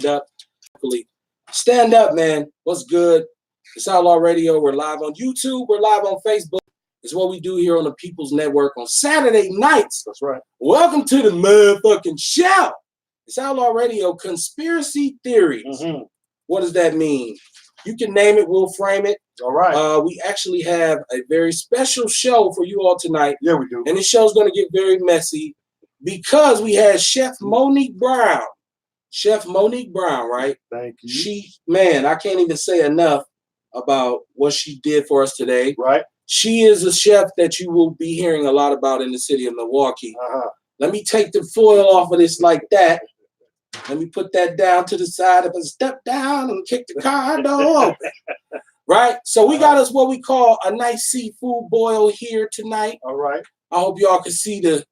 up. Stand up, man. What's good? It's Outlaw Radio. We're live on YouTube. We're live on Facebook. It's what we do here on the People's Network on Saturday nights. That's right. Welcome to the motherfucking show. It's Outlaw Radio. Conspiracy theories. Mm-hmm. What does that mean? You can name it. We'll frame it. All right. We actually have a very special show for you all tonight. Yeah, we do. And this show's going to get very messy because we had Chef Monique Brown. Chef Monique Brown, right? Thank you. I can't even say enough about what she did for us today. Right. She is a chef that you will be hearing a lot about in the city of Milwaukee. Let me take the foil off of this like that. Let me put that down to the side. If I step down and kick the car door open. Right? So we got us what we call a nice seafood boil here tonight. All right. I hope y'all can see the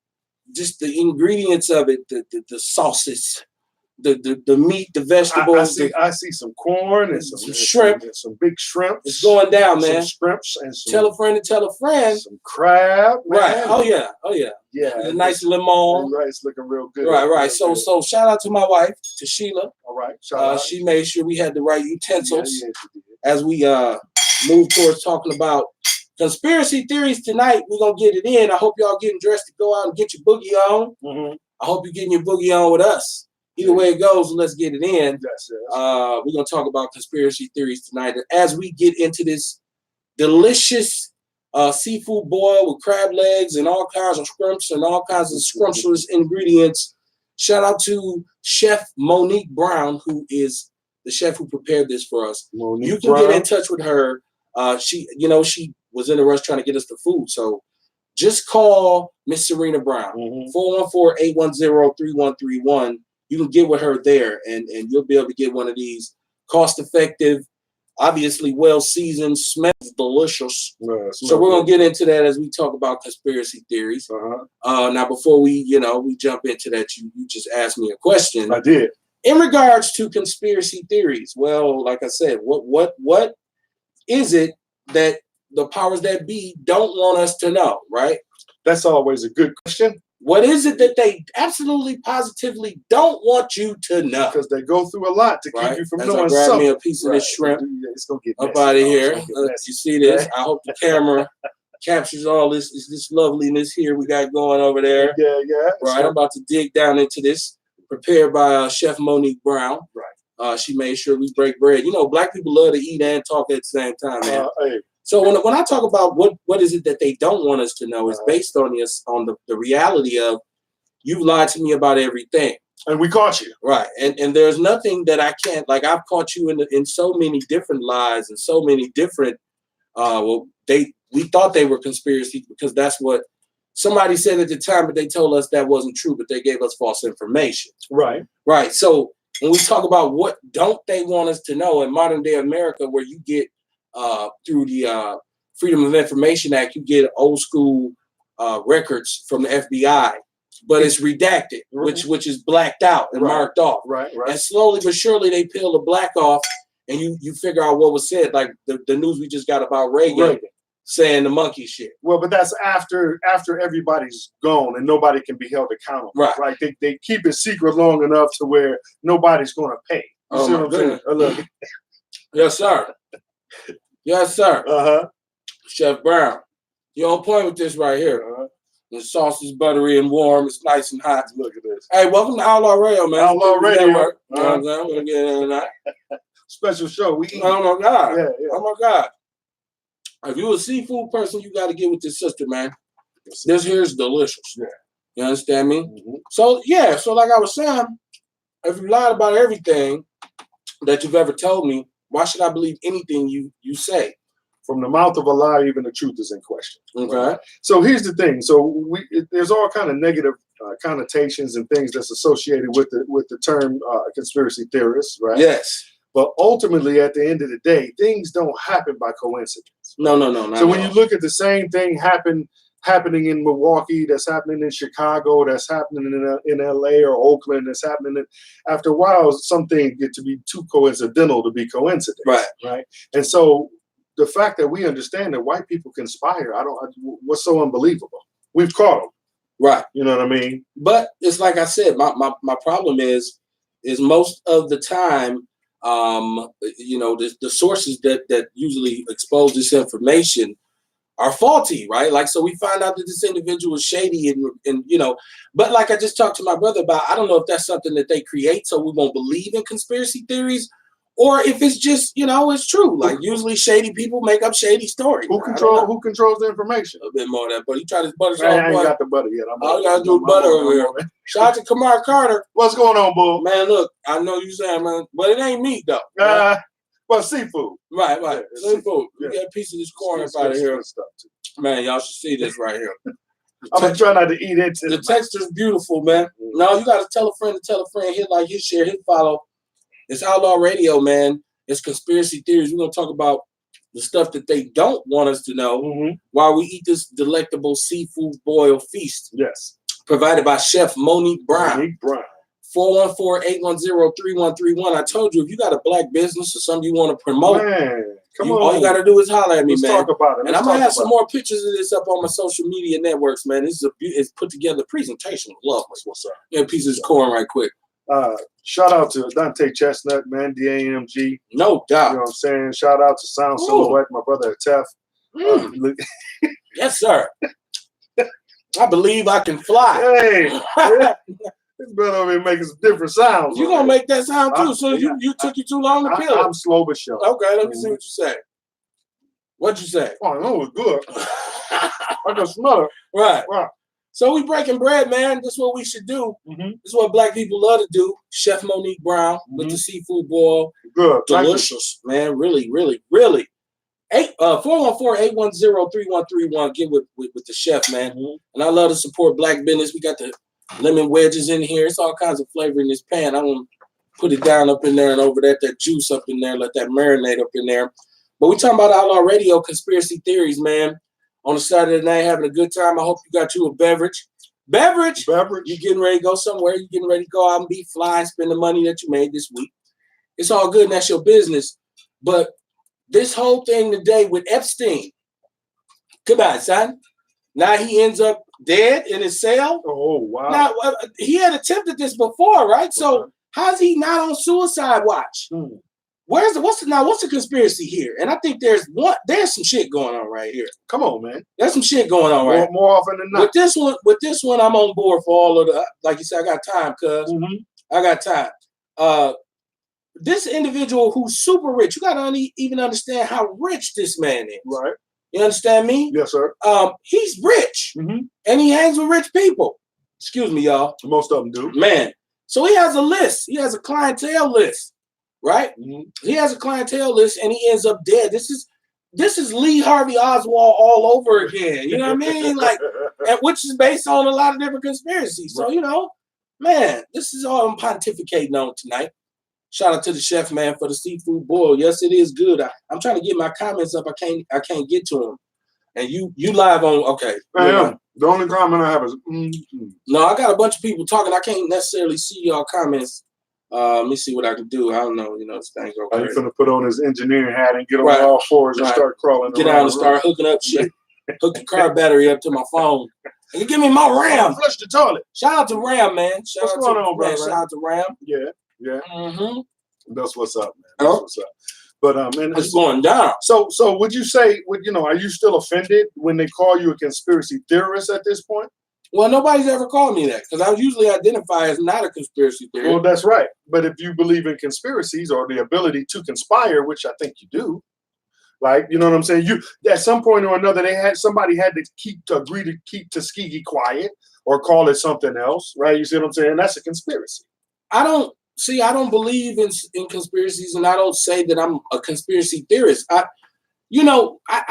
ingredients of it, the sauces. The meat, the vegetables. I see some corn and some shrimp. And some big shrimp. It's going down, man. Some shrimps and some. Tell a friend to tell a friend. Some crab. Man. Right. Oh yeah. Yeah. A nice lemon. Right. It's looking real good. Right. So shout out to my wife, to Sheila. All right. Shout out. She made sure we had the right utensils Yeah, as we move towards talking about conspiracy theories tonight. We're gonna get it in. I hope y'all getting dressed to go out and get your boogie on. Mm-hmm. I hope you're getting your boogie on with us. Either way it goes, let's get it in. Yes. We're going to talk about conspiracy theories tonight. And as we get into this delicious seafood boil with crab legs and all kinds of scrumps and all kinds of scrumptious ingredients, shout out to Chef Monique Brown, who is the chef who prepared this for us. Monique you can Brown. get in touch with her. She was in a rush trying to get us the food. So just call Miss Serena Brown, 414-810-3131. You can get with her there, and you'll be able to get one of these cost-effective, obviously well-seasoned, smells delicious. So we're going to get into that as we talk about conspiracy theories. Now, before we jump into that, you just asked me a question. I did. In regards to conspiracy theories, well, like I said, what is it that the powers that be don't want us to know, right? That's always a good question. What is it that they absolutely, positively don't want you to know? Because they go through a lot to keep you from knowing I grab something. me a piece of this shrimp it's gonna get up out of here. You see this? I hope the camera captures all this loveliness here we got going over there. Yeah. Right, I'm about to dig down into this. Prepared by Chef Monique Brown. Right. She made sure we break bread. You know, black people love to eat and talk at the same time, man. Hey. So when I talk about what is it that they don't want us to know, it's based on the reality of you've lied to me about everything. And we caught you. Right. And there's nothing that I can't, like I've caught you in so many different lies and so many different, we thought they were conspiracies because that's what somebody said at the time, but they told us that wasn't true, but they gave us false information. Right. Right. So when we talk about what don't they want us to know in modern day America, where you get through the Freedom of Information Act, you get old school records from the FBI, but it's redacted, which is blacked out and marked off. Right. And slowly but surely they peel the black off, and you figure out what was said, like the news we just got about Reagan saying the monkey shit. Well, but that's after everybody's gone and nobody can be held accountable. Right. They keep it secret long enough to where nobody's going to pay. You see what I'm saying? Look. Yes, sir. Yes, sir. Chef Brown, you're on point with this right here. The sauce is buttery and warm. It's nice and hot. Look at this. Hey, welcome to Outlaw Radio, man. Outlaw Radio. You know what I'm saying? We're gonna get into that. Special show. We eat. Oh my God. Yeah. Oh my God. If you're a seafood person, you got to get with this sister, man. This here is delicious. Yeah. You understand me? Mm-hmm. So like I was saying, if you lied about everything that you've ever told me, why should I believe anything you say? From the mouth of a lie, even the truth is in question. Okay. Right? So here's the thing. So there's all kind of negative connotations and things that's associated with the term conspiracy theorists, right? Yes. But ultimately, at the end of the day, things don't happen by coincidence. No. So when you look at the same thing happening in Milwaukee, that's happening in Chicago, that's happening in LA or Oakland, that's happening after a while, some things get to be too coincidental to be coincidence. Right. And so the fact that we understand that white people conspire, what's so unbelievable? We've caught them. Right. You know what I mean? But it's like I said, my problem is is most of the time, the sources that usually expose this information are faulty, right? Like, so we find out that this individual is shady and but like I just talked to my brother about, I don't know if that's something that they create so we won't believe in conspiracy theories, or if it's just, it's true. Like, usually shady people make up shady stories. Who controls the information? A little bit more of that, but he tried his butter. I ain't got the butter yet. I gotta do butter over here. Shout out to Kamar Carter. What's going on, bull? Man, look, I know you saying, man, but it ain't meat though. Right? Well, seafood. Right. Yeah, seafood. Yeah. We got a piece of this corn up out of here. Man, y'all should see this right here. I'm gonna try not to eat it. The texture's beautiful, man. No, you gotta tell a friend to tell a friend. Hit like, hit share, hit follow. It's Outlaw Radio, man. It's conspiracy theories. We're gonna talk about the stuff that they don't want us to know while we eat this delectable seafood boil feast. Yes. Provided by Chef Monique Brown. Monique Brown. 414-810-3131. I told you, if you got a black business or something you want to promote, man, come on. All you got to do is holler at me, Let's man. Talk about it. And I'm going to have some more pictures of this up on my social media networks, man. This is it's put together presentation of love. What's up? Yeah, a piece of this corn right quick. Shout out to Dante Chestnut, man, DAMG. No doubt. You know what I'm saying? Shout out to Sound Silhouette, my brother Tef. Yes, sir. I believe I can fly. Hey, this brother over here making some different sounds. You're going to make that sound too, so you took you too long to kill it. I'm slow but sure. Okay, let me see what you say. What'd you say? Oh, that was good. I can smell it. Right. Wow. So we breaking bread, man. This is what we should do. This is what black people love to do. Chef Monique Brown with the seafood boil. Good. Delicious, man. Really, really, really. 414-810-3131. Get with the chef, man. And I love to support black business. We got the lemon wedges in here. It's all kinds of flavor in this pan. I'm going to put it down up in there and over that juice up in there. Let that marinate up in there. But we talking about Outlaw Radio, conspiracy theories, man. On a Saturday night, having a good time. I hope you got you a beverage. Beverage. You getting ready to go somewhere. You getting ready to go out and be fly and spend the money that you made this week. It's all good and that's your business. But this whole thing today with Epstein. Goodbye, son. Now he ends up dead in his cell. Oh, wow. Now, he had attempted this before, right? So how's he not on suicide watch? What's the conspiracy here? And I think there's some shit going on right here. Come on, man. There's some shit going on right more often than not. With this one, I'm on board for all of the, like you said, I got time, cuz. I got time. This individual who's super rich, you gotta even understand how rich this man is. Right. You understand me? Yes, sir. He's rich. And he hangs with rich people. Excuse me, y'all. Most of them do. Man. So he has a list. He has a clientele list. Right? He has a clientele list and he ends up dead. This is Lee Harvey Oswald all over again. You know what I mean? Like, which is based on a lot of different conspiracies. So, man, this is all I'm pontificating on tonight. Shout out to the chef, man, for the seafood boil. Yes, it is good. I'm trying to get my comments up. I can't get to them. And you live on, okay. I am. The only comment I have is No, I got a bunch of people talking. I can't necessarily see y'all comments. Let me see what I can do. I don't know. This thing's okay. He's gonna put on his engineering hat and get on all fours and start crawling. Get out and start hooking up shit. Hook the car battery up to my phone. And you give me my RAM. Flush the toilet. Shout out to RAM, man. What's going on, bro? Shout out to RAM. Yeah. That's what's up, man. That's what's up. But man, it's going down. So would you say, are you still offended when they call you a conspiracy theorist at this point? Well, nobody's ever called me that because I usually identify as not a conspiracy theorist. Well, that's right. But if you believe in conspiracies or the ability to conspire, which I think you do, like, you know what I'm saying? You at some point or another, somebody had to agree to keep Tuskegee quiet or call it something else, right? You see what I'm saying? That's a conspiracy. I don't believe in conspiracies, and I don't say that I'm a conspiracy theorist. I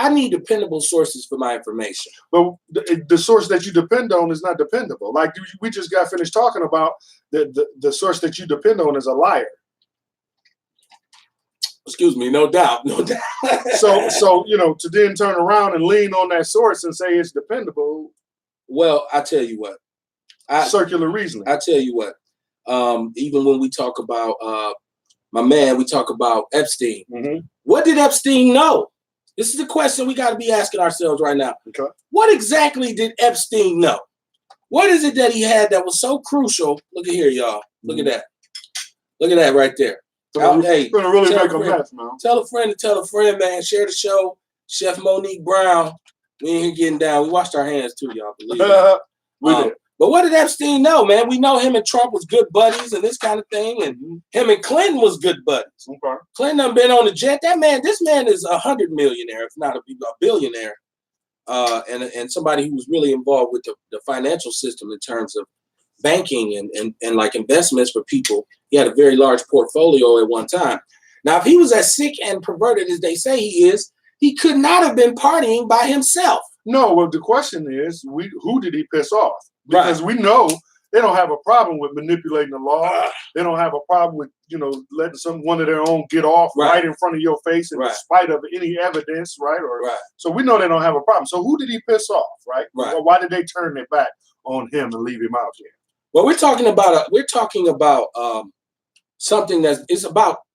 need dependable sources for my information. But the source that you depend on is not dependable. Like we just got finished talking about the source that you depend on is a liar. Excuse me, no doubt. So to then turn around and lean on that source and say it's dependable. Well, I tell you what. Circular reasoning. I tell you what. Even when we talk about my man, we talk about Epstein. What did Epstein know? This is the question we got to be asking ourselves right now. Okay. What exactly did Epstein know? What is it that he had that was so crucial? Look at here, y'all. Look at that. Look at that right there. It's gonna really make a mess, man. Tell a friend to tell a friend, man. Share the show. Chef Monique Brown. We ain't here getting down. We washed our hands too, y'all. Believe that. We did. But what did Epstein know, man? We know him and Trump was good buddies and this kind of thing, and him and Clinton was good buddies. Okay. Clinton done been on the jet. This man is 100 millionaire, if not a billionaire, and somebody who was really involved with the financial system in terms of banking and like investments for people. He had a very large portfolio at one time. Now, if he was as sick and perverted as they say he is, he could not have been partying by himself. No, well, the question is, who did he piss off? Because we know they don't have a problem with manipulating the law. They don't have a problem with, letting one of their own get off right in front of your face in spite of any evidence, right? So we know they don't have a problem. So who did he piss off, right? Well, why did they turn their back on him and leave him out here? Well, we're talking about something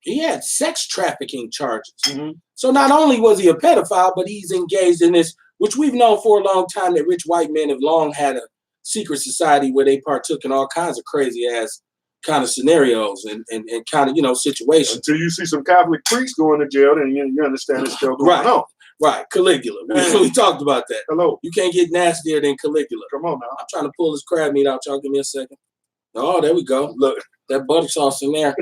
he had sex trafficking charges. Mm-hmm. So not only was he a pedophile, but he's engaged in this, which we've known for a long time that rich white men have long had a secret society where they partook in all kinds of crazy ass kind of scenarios and kind of, situations. Until you see some Catholic priests going to jail, then you understand it's still going on. Right, Caligula. We talked about that. Hello. You can't get nastier than Caligula. Come on now. I'm trying to pull this crab meat out. Y'all give me a second. Oh, there we go. Look, that butter sauce in there.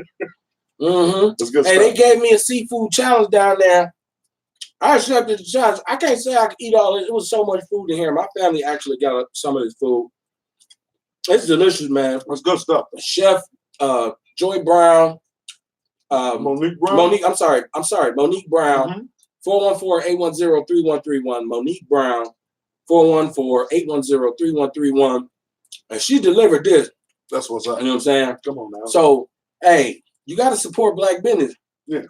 Mm-hmm. That's good stuff. They gave me a seafood challenge down there. I accepted the challenge. I can't say I could eat all this. It was so much food in here. My family actually got some of this food. It's delicious, man. That's good stuff. Chef Joy Brown. Monique Brown? Monique Brown. 414-810-3131. Monique Brown. 414-810-3131. And she delivered this. That's what's up. You know what I'm saying? Come on now. So, hey, you got to support black business. Yeah.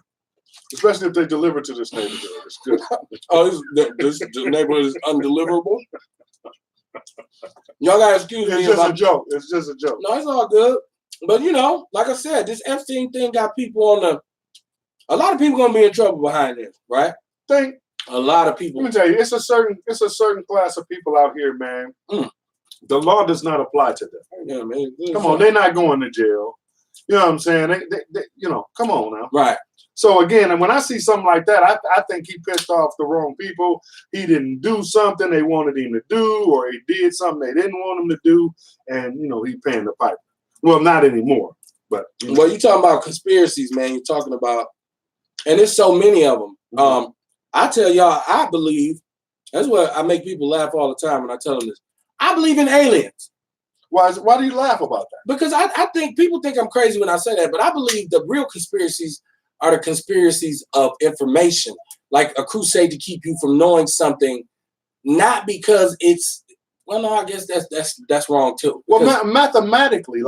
Especially if they deliver to this neighborhood. It's good. This neighborhood is undeliverable. Y'all got to excuse me. It's just a joke. It's just a joke. No, it's all good. But, like I said, this Epstein thing got people a lot of people going to be in trouble behind this, right? A lot of people. Let me tell you, it's a certain class of people out here, man. The law does not apply to them. Yeah, man. Come on, they're not going to jail. You know what I'm saying? They come on now. Right. So again, and when I see something like that, I think he pissed off the wrong people. He didn't do something they wanted him to do, or he did something they didn't want him to do, and he paying the piper. Well, not anymore. But well, you talking about conspiracies, man. You're talking about, and there's so many of them. Mm-hmm. I tell y'all, I believe. That's what I make people laugh all the time when I tell them this. I believe in aliens. Why do you laugh about that? Because I think people think I'm crazy when I say that, but I believe the real conspiracies are the conspiracies of information, like a crusade to keep you from knowing something, not because it's. Well, no, I guess that's wrong too. Well, mathematically,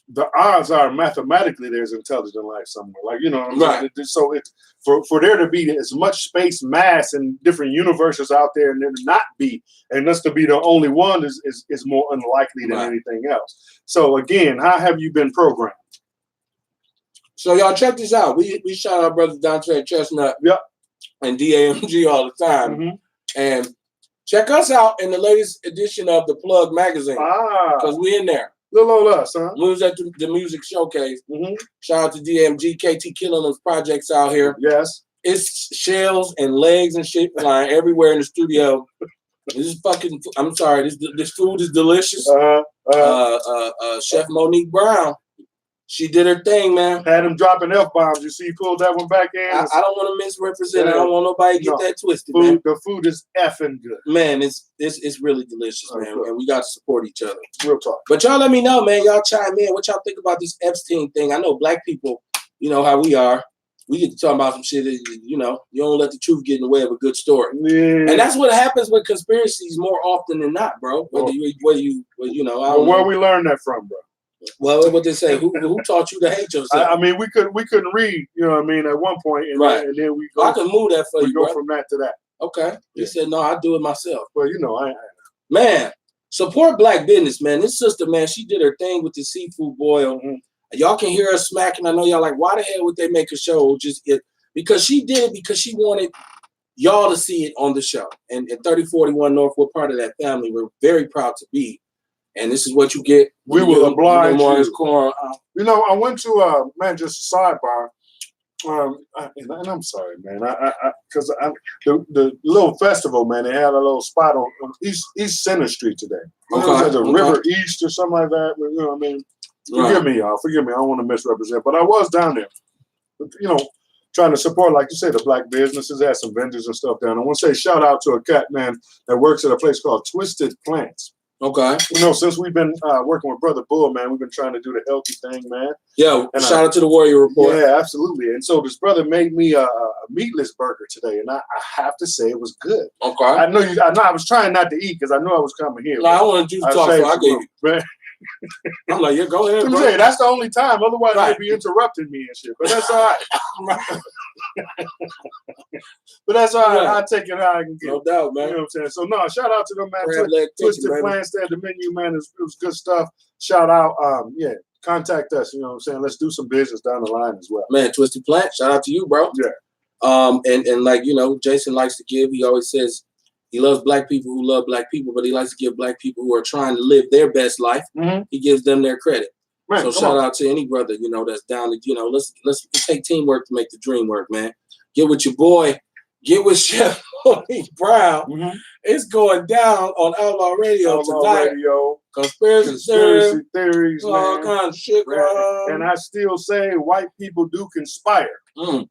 the odds are mathematically there's intelligent life somewhere. Like, right. So it's for there to be as much space, mass, and different universes out there, and there to not be, and us to be the only one is more unlikely than anything else. So again, how have you been programmed? So y'all check this out. We shout out brothers Dante Chestnut, and DAMG all the time, and check us out in the latest edition of the Plug magazine, because we in there. Little old us, huh? We was at the music showcase. Shout out to DMG, KT killing those projects out here. Yes. It's shells and legs and shit flying everywhere in the studio. This is fucking. I'm sorry. This food is delicious. Chef Monique Brown, she did her thing, man. Had him dropping F-bombs. You see, he pulled that one back in. I don't want to misrepresent. I don't want nobody to get that twisted, man. The food is effing good. Man, it's really delicious, man. And we got to support each other. Real talk. But y'all let me know, man. Y'all chime in. What y'all think about this Epstein thing? I know black people, you know how we are. We get to talk about some shit that, you don't let the truth get in the way of a good story. Yeah. And that's what happens with conspiracies more often than not, bro. Where we learn that from, bro? Well, what they say, who taught you to hate yourself? I mean, we couldn't read, at one point, and then we go. I can move that for you. We go from that to that. Okay. He said, no, I do it myself. Well, man, support black business, man. This sister, man, she did her thing with the seafood boil. Y'all can hear her smacking. I know y'all like, why the hell would they make a show? Because she did it because she wanted y'all to see it on the show. And 3041 North, we're part of that family. We're very proud to be. and this is what you get. We will oblige you. Corn. You know, I went to man, just a sidebar. And I'm sorry, man. Because the little festival, man, they had a little spot on East Center Street today. Okay. It was at the River East or something like that. You know what I mean? Forgive me, y'all. Forgive me. I don't want to misrepresent, but I was down there. You know, trying to support, like you say, the black businesses. Had some vendors and stuff down. I want to say shout out to a cat, man, that works at a place called Twisted Plants. Okay. You know, since we've been working with Brother Bull, man, we've been trying to do the healthy thing, man. Yeah, and shout out to the Warrior Report. Yeah, absolutely. And so this brother made me a meatless burger today, and I have to say it was good. Okay. I know I was trying not to eat because I knew I was coming here. No, I wanted you to talk, so I gave you. Man. I'm like, yeah, go ahead. Saying, that's the only time. Otherwise, they'd be interrupting me and shit. But that's all right. But that's all right. I'll take it how I can get. No doubt, man. You know what I'm saying? So, no, shout out to them, man. Twisted Plants there. The menu, man, it was good stuff. Shout out. Yeah, contact us. You know what I'm saying? Let's do some business down the line as well. Man, Twisted Plants, shout out to you, bro. Yeah. And like, you know, Jason likes to give. He always says, he loves black people who love black people, but he likes to give black people who are trying to live their best life. Mm-hmm. He gives them their credit. Man, so shout out to any brother, you know, that's down to, you know, let's take teamwork to make the dream work, man. Get with your boy, get with Chef Monique Brown. Mm-hmm. It's going down on Outlaw Radio tonight. Conspiracy theories, all kinds of shit. And I still say white people do conspire,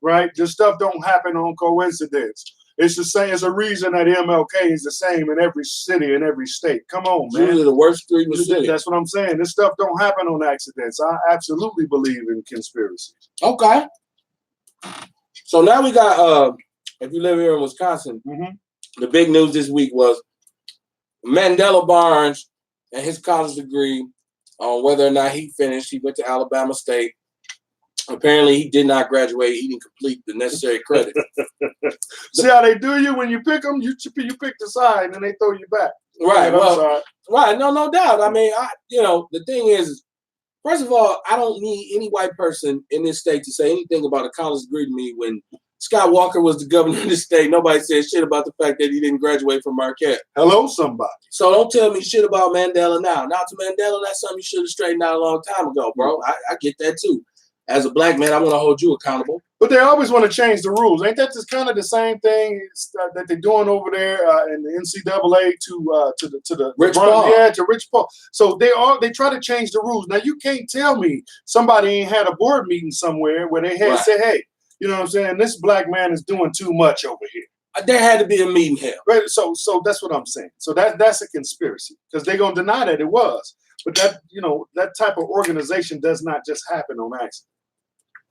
right? This stuff don't happen on coincidence. It's the same. It's a reason that MLK is the same in every city and every state. Come on, man. Usually the worst street in the city. That's what I'm saying. This stuff don't happen on accidents. I absolutely believe in conspiracies. Okay. So now we got, if you live here in Wisconsin, the big news this week was Mandela Barnes and his college degree on whether or not he finished. He went to Alabama State. Apparently, he did not graduate. He didn't complete the necessary credit. See how they do you when you pick them? You pick the side and they throw you back. Right. Well, right. No doubt. I mean, the thing is, first of all, I don't need any white person in this state to say anything about a college degree to me. When Scott Walker was the governor of the state, nobody said shit about the fact that he didn't graduate from Marquette. Hello, somebody. So don't tell me shit about Mandela now. Now to Mandela, that's something you should have straightened out a long time ago, bro. I get that too. As a black man, I want to hold you accountable. But they always want to change the rules. Ain't that just kind of the same thing that they're doing over there in the NCAA to the Rich Paul? Yeah, to Rich Paul. So they try to change the rules. Now you can't tell me somebody ain't had a board meeting somewhere where they had said, hey, you know what I'm saying? This black man is doing too much over here. There had to be a meeting here. Right. So that's what I'm saying. So that's a conspiracy because they're gonna deny that it was. But that type of organization does not just happen on accident.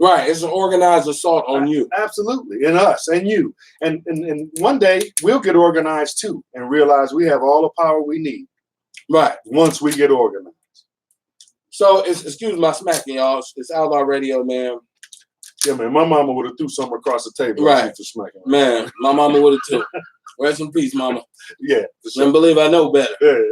Right, it's an organized assault on you. Absolutely, and us, and you. And one day, we'll get organized too and realize we have all the power we need. Right. Once we get organized. So, excuse my smacking, y'all. It's Outlaw Radio, man. Yeah, man, my mama would have threw something across the table. Right. For smacking. Man, my mama would have too. Rest in peace, mama. Yeah. Sure. And believe I know better. Yeah.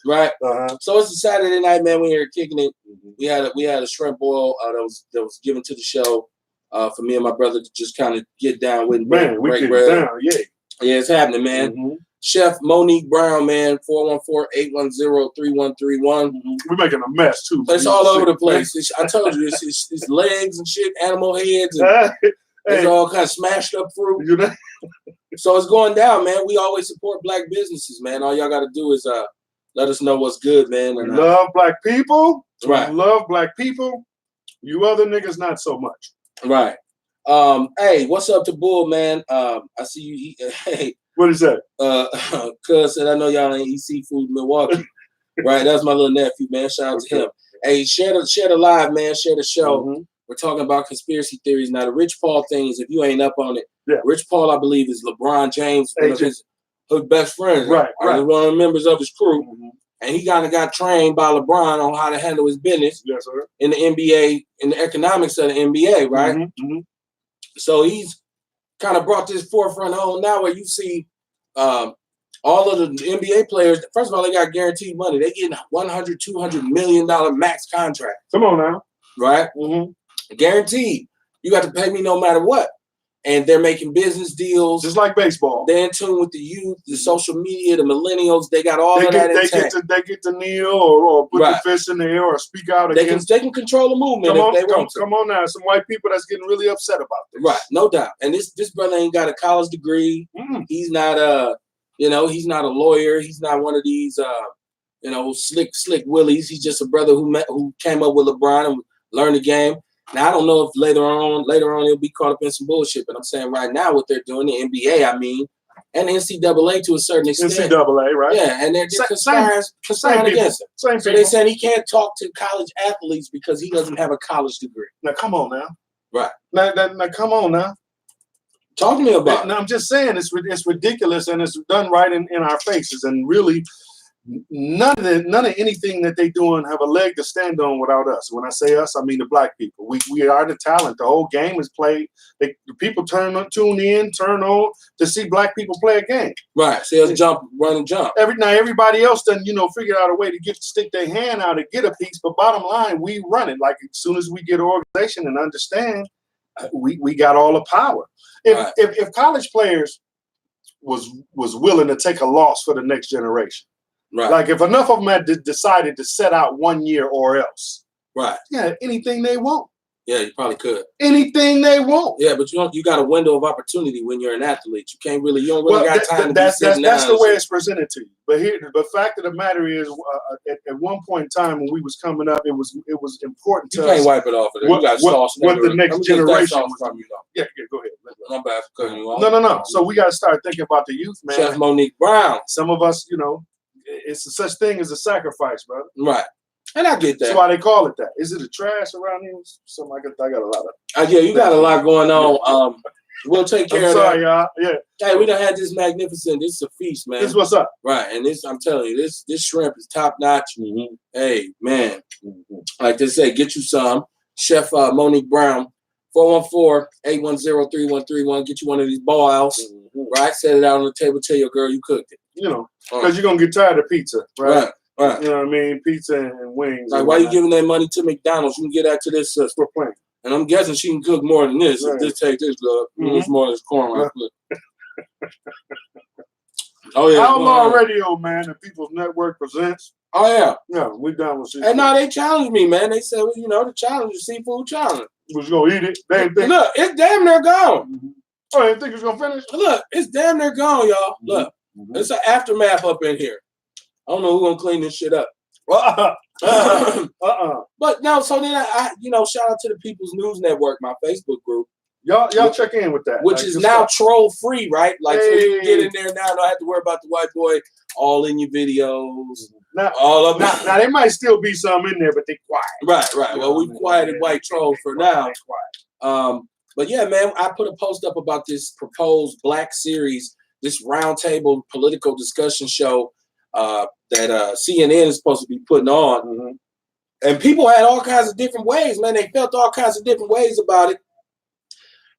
Right. So it's a Saturday night, man. We here kicking it. We had a shrimp boil that was given to the show for me and my brother to just kind of get down with. Man, we get down. Yeah. Yeah, it's happening, man. Chef Monique Brown, man. 414-810-3131. We're making a mess too. It's all over the place. I told you, it's legs and shit, animal heads, and it's all kind of smashed up fruit. So it's going down, man. We always support black businesses, man. All y'all got to do is let us know what's good, man. And, love black people. Right. Love black people. You other niggas, not so much. Right. Hey, what's up to Bull, man? I see you. Hey. What is that? Cuz said, I know y'all ain't eat seafood in Milwaukee. Right. That's my little nephew, man. Shout out to him. Hey, share the live, man. Share the show. We're talking about conspiracy theories. Now, the Rich Paul things, if you ain't up on it, Rich Paul, I believe, is LeBron James, one of his best friends. Right. One of the members of his crew. And he kind of got trained by LeBron on how to handle his business in the NBA, in the economics of the NBA, right? So he's kind of brought this forefront home now where you see all of the NBA players, first of all, they got guaranteed money. They getting $100, $200 million max contract. Come on now. Right? Guaranteed. You got to pay me no matter what. and they're making business deals. Just like baseball. They're in tune with the youth, the social media, the millennials. They got all of that intact. They get to kneel or put the fist in the air or speak out against. They can control the movement if they want to. Come on now. Some white people that's getting really upset about this. Right, no doubt. And this brother ain't got a college degree. He's not he's not a lawyer. He's not one of these slick willies. He's just a brother who came up with LeBron and learned the game. Now I don't know if later on he'll be caught up in some bullshit, but I'm saying right now what they're doing, the NBA, and the NCAA to a certain extent. NCAA, right? Yeah, and they're conspiring against him. So they're saying he can't talk to college athletes because he doesn't have a college degree. Now come on now. Right. Now come on now. Talk to me about it. Now I'm just saying it's ridiculous and it's done right in our faces, and really none of anything that they doing have a leg to stand on without us. When I say us, I mean the black people. We are the talent. The whole game is played. The people turn on to see black people play a game. Right. See us run and jump. Everybody else done figured out a way to stick their hand out and get a piece. But bottom line, we run it. Like as soon as we get an organization and understand, we got all the power. If college players was willing to take a loss for the next generation. Right. Like if enough of them had decided to set out 1 year or else. Right. Yeah, anything they want. Yeah, you probably could. Anything they want. Yeah, but you got a window of opportunity when you're an athlete. You don't really got time to be sitting down. That's the way it's presented to you. But the fact of the matter is, at one point in time when we was coming up, it was important to us. You can't wipe it off of it. What the next generation was from. Yeah, go ahead. I'm bad for cutting you off. No. So we got to start thinking about the youth, man. Chef Monique Brown. Some of us, it's such thing as a sacrifice, brother. Right. And I get that. That's why they call it that. Is it a trash around here? Something I got a lot of. Yeah, you got a lot going on. We'll take care of that. Sorry, y'all. Yeah. Hey, we done had this magnificent. This is a feast, man. This is what's up. Right. And I'm telling you, this shrimp is top notch. Mm-hmm. Hey, man. Mm-hmm. Like they say, get you some. Chef Monique Brown, 414-810-3131. Get you one of these balls. Mm-hmm. Right. Set it out on the table. Tell your girl you cooked it. Because you're going to get tired of pizza, right? Right. You know what I mean? Pizza and wings. Like, why you giving that money to McDonald's? You can get that to this for playing. And I'm guessing she can cook more than this. Right. Just take this, love. It's more than this corn right quick. Oh, yeah. Outlaw Radio, man. The People's Network presents. Oh, yeah. Yeah, we done with seafood. And now they challenged me, man. They said, well, the challenge is seafood challenge. Was going to eat it. Look, it's damn near gone. Mm-hmm. Oh, you think it's going to finish? Look, it's damn near gone, y'all. Mm-hmm. Look. It's an aftermath up in here. I don't know who's gonna clean this shit up. But no, so then I shout out to the People's News Network, my Facebook group. Y'all check in with that. Which is now troll free, right? Like so you can get in there now, don't have to worry about the white boy all in your videos. Now, all of them. Now there might still be some in there, but they quiet. Right. Well, we've quieted white trolls for now. But yeah, man, I put a post up about this proposed Black series. This roundtable political discussion show that CNN is supposed to be putting on. Mm-hmm. And people had all kinds of different ways, man. They felt all kinds of different ways about it.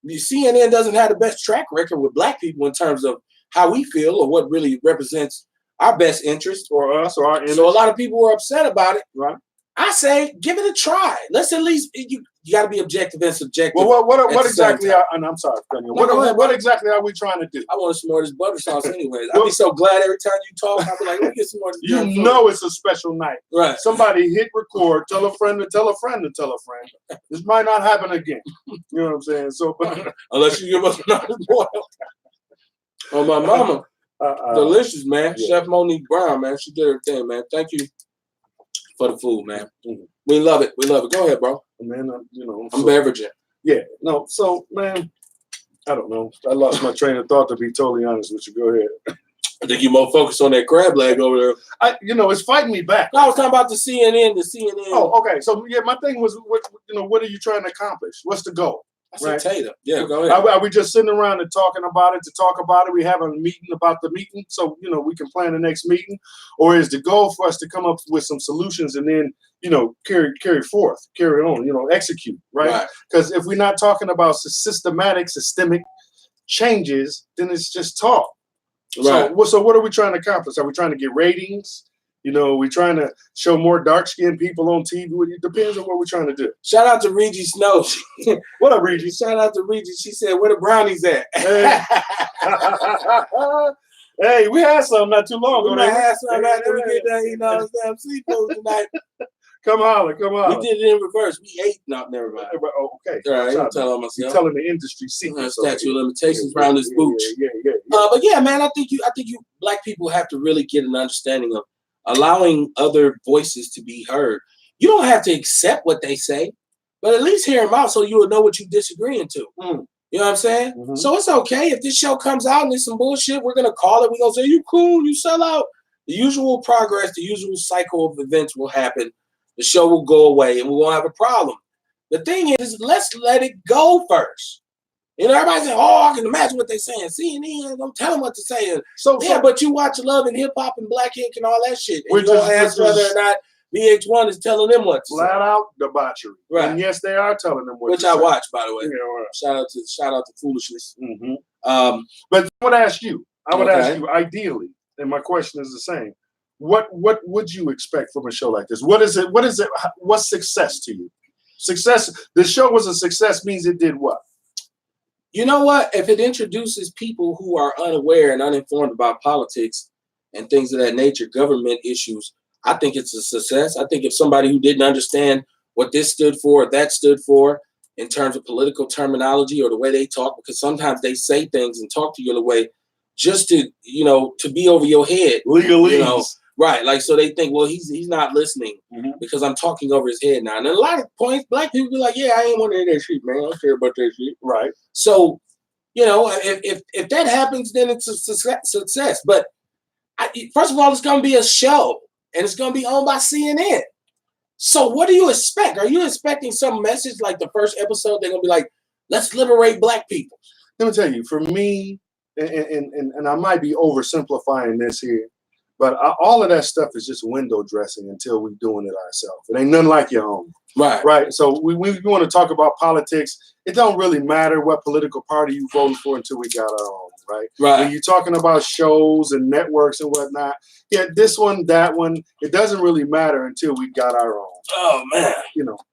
The CNN doesn't have the best track record with black people in terms of how we feel or what really represents our best interest or us or our interest. So a lot of people were upset about it. Right. I say, give it a try. Let's at least you got to be objective and subjective. Well, what exactly? I'm sorry, what exactly are we trying to do? I want some more of this butter sauce, anyways. I'll be so glad every time you talk. I'll be like, let me get some more of this. You know, it's a special night, right? Somebody hit record. Tell a friend to tell a friend to tell a friend. This might not happen again. You know what I'm saying? So, unless you give us another boil. Oh, my mama, delicious, man. Yeah. Chef Monique Brown, man, she did her thing, man. Thank you for the food, man. Mm-hmm. We love it. Go ahead, bro. Man, I'm beveraging. Yeah. No. So, man, I don't know. I lost my train of thought, to be totally honest with you. Go ahead. I think you're more focused on that crab leg over there. It's fighting me back. No, I was talking about the CNN. Oh, okay. So, yeah, my thing was, what are you trying to accomplish? What's the goal? Right. Tater. Yeah, go ahead. Are we just sitting around and talking about it to talk about it? We having a meeting about the meeting, so we can plan the next meeting, or is the goal for us to come up with some solutions and then carry forth, carry on, execute, right? Because if we're not talking about systemic changes, then it's just talk. Right. So what are we trying to accomplish? Are we trying to get ratings? You know, we're trying to show more dark-skinned people on TV. It depends on what we're trying to do. Shout out to Reggie Snow. What up, Reggie? Shout out to Reggie. She said, "Where the brownies at?" Hey. Hey, we had some not too long ago. We might have some after we get done eating all this damn seafood tonight. Come holler. We did it in reverse. We ate. No, never mind. Oh, okay. All right, I'm telling myself. You're telling the industry secrets. Statute of limitations around this booch. Yeah. But yeah, man, I think you black people have to really get an understanding of allowing other voices to be heard. You don't have to accept what they say, but at least hear them out so you will know what you're disagreeing to. You know what I'm saying? Mm-hmm. So it's okay if this show comes out and there's some bullshit. We're gonna call it. We're gonna say you cool, you sell out. The usual progress, the usual cycle of events will happen. The show will go away, and we won't have a problem. The thing is, let's let it go first. You know, everybody saying, "Oh, I can imagine what they're saying." CNN, don't tell them what to say. So but you watch Love and Hip Hop and Black Ink and all that shit, and you don't ask whether or not VH1 is telling them what to say. Flat out debauchery. Right. And yes, they are telling them what Which to I say. watch, by the way. Yeah, right. Shout out to foolishness. Mm-hmm. But I would ask you. Ask you ideally, and my question is the same. What would you expect from a show like this? What is it? What's success to you? Success. The show was a success means it did what? You know what? If it introduces people who are unaware and uninformed about politics and things of that nature, government issues, I think it's a success. I think if somebody who didn't understand what this stood for or that stood for in terms of political terminology or the way they talk, because sometimes they say things and talk to you in a way just to, to be over your head. Legalese. Right. Like, so they think, well, he's not listening because I'm talking over his head now. And a lot of points, black people be like, yeah, I ain't want to hear that shit, man. I don't care about that shit. Right. So, if that happens, then it's a success. But first of all, it's going to be a show and it's going to be owned by CNN. So what do you expect? Are you expecting some message like the first episode? They're going to be like, let's liberate black people. Let me tell you, for me, and I might be oversimplifying this here, but all of that stuff is just window dressing until we're doing it ourselves. It ain't nothing like your own. Right. So we want to talk about politics. It don't really matter what political party you voting for until we got our own. Right. When you're talking about shows and networks and whatnot, yeah, this one, that one, it doesn't really matter until we got our own. Oh man.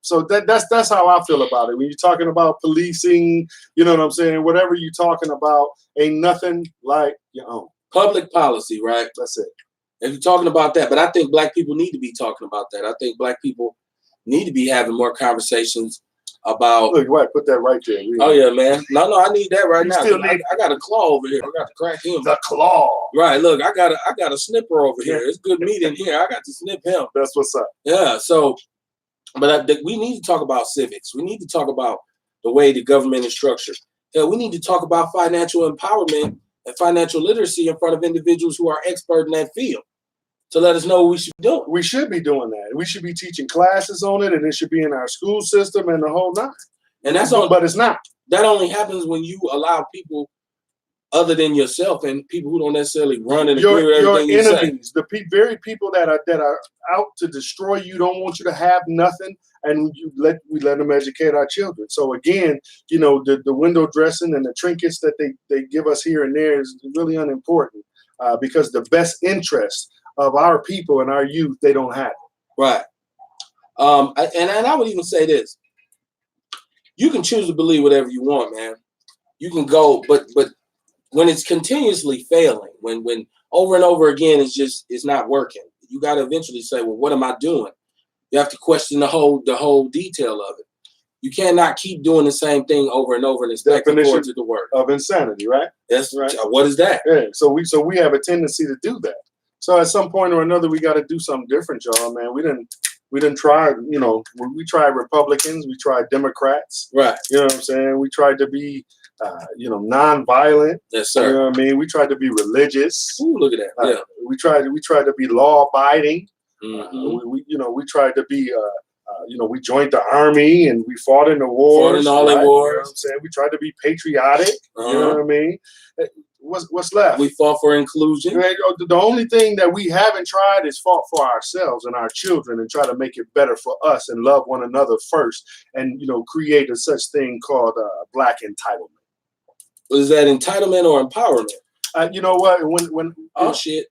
So that's how I feel about it. When you're talking about policing, you know what I'm saying? Whatever you're talking about, ain't nothing like your own. Public policy, right? That's it. If you're talking about that, but I think black people need to be talking about that. I think black people need to be having more conversations about. Look, right, put that right there. Oh yeah, man. No, I need that right now. I got a claw over here. I got to crack him. The claw. Right. Look, I got a snipper over here. It's good meat in here. I got to snip him. That's what's up. Yeah. So, but we need to talk about civics. We need to talk about the way the government is structured. Yeah, we need to talk about financial empowerment and financial literacy in front of individuals who are expert in that field to let us know what we should be doing. We should be doing that. We should be teaching classes on it, and it should be in our school system and the whole nine. And but it's not. That only happens when you allow people other than yourself and people who don't necessarily run and agree with everything you say. Your enemies, the very people that are out to destroy you, don't want you to have nothing, and we let them educate our children. So again, the window dressing and the trinkets that they give us here and there is really unimportant because the best interest of our people and our youth, they don't have it. Right. And I would even say this. You can choose to believe whatever you want, man. You can go, but when it's continuously failing, when over and over again it's not working, you got to eventually say, well, what am I doing? You have to question the whole detail of it. You cannot keep doing the same thing over and over and expect it to the work of insanity, right? That's right. What is that? Yeah. So we have a tendency to do that. So at some point or another, we got to do something different, y'all, man. We didn't try, we tried Republicans, we tried Democrats. Right. You know what I'm saying? We tried to be, nonviolent. Yes, sir. You know what I mean? We tried to be religious. Ooh, look at that. Yeah. We tried to be law abiding. Mm-hmm. We tried to be, we joined the army and we fought in the wars. Fought in all the wars. You know what I'm saying? We tried to be patriotic. You know what I mean? What's left? We fought for inclusion. The only thing that we haven't tried is fought for ourselves and our children and try to make it better for us and love one another first and, create a such thing called black entitlement. Is that entitlement or empowerment? You know what? When shit.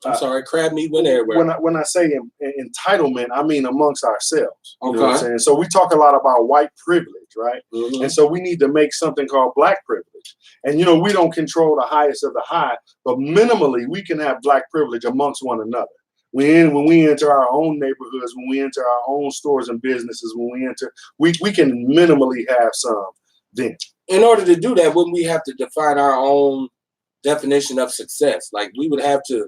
I'm sorry, crab meat went everywhere. When I say entitlement, I mean amongst ourselves. You know what I'm Okay. saying? So we talk a lot about white privilege, right? Mhm. And so we need to make something called black privilege. And you know, we don't control the highest of the high, but minimally we can have black privilege amongst one another. When we enter our own neighborhoods, when we enter our own stores and businesses, when we enter, we can minimally have some then. In order to do that, wouldn't we have to define our own definition of success? Like we would have to.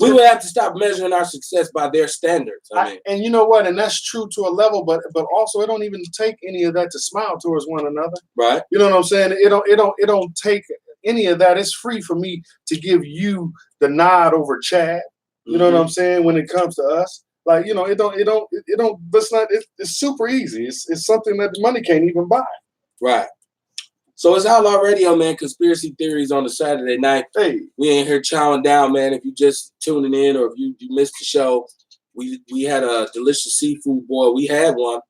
We would have to stop measuring our success by their standards. I mean, and you know what? And that's true to a level, but also it don't even take any of that to smile towards one another. Right. You know what I'm saying? It don't take any of that. It's free for me to give you the nod over Chad. You know what I'm saying? When it comes to us, like, you know, it's super easy. It's something that the money can't even buy. Right. So it's Outlaw Radio, man. Conspiracy theories on a Saturday night. Hey, we ain't here chowing down, man. If you just tuning in or if you missed the show, we had a delicious seafood boil. We had one.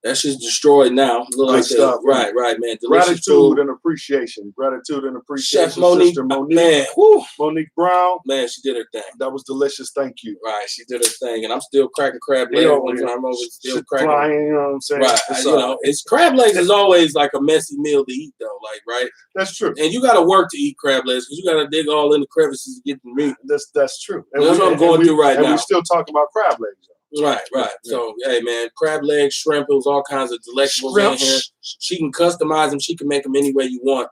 That shit's destroyed now. Good stuff, right, man. Gratitude food. and appreciation. Gratitude and appreciation. Chef Monique, Sister Monique, man. Monique Brown. Man, she did her thing. That was delicious. Thank you. Right, she did her thing. And I'm still cracking crab legs. One time I was still cracking. Flying, you know what I'm saying? Right. You know, it's crab legs is always like a messy meal to eat, though. Like, right? That's true. And you got to work to eat crab legs because you got to dig all in the crevices to get the meat. That's true. And that's what I'm going through right now. And we still talking about crab legs. Right. Yeah. So, hey, man, crab legs, shrimp, it was all kinds of delectables in here. She can customize them. She can make them any way you want.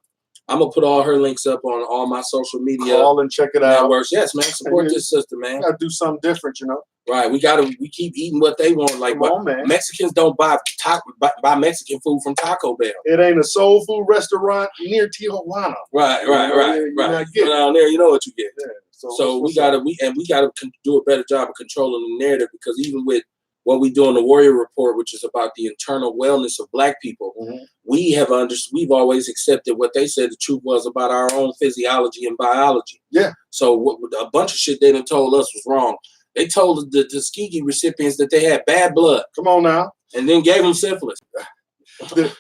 I'm going to put all her links up on all my social media. Call and check it out. Networks. Yes, man. Support this sister, man. Got to do something different, you know. Right. We keep eating what they want. Like, Come on, man. Mexicans don't buy Mexican food from Taco Bell. It ain't a soul food restaurant near Tijuana. Right. Down there, you know what you get. Yeah. So we gotta do a better job of controlling the narrative, because even with what we do in the Warrior Report, which is about the internal wellness of Black people, we've always accepted what they said the truth was about our own physiology and biology. Yeah. So a bunch of shit they done told us was wrong. They told the Tuskegee recipients that they had bad blood. Come on now. And then gave them syphilis.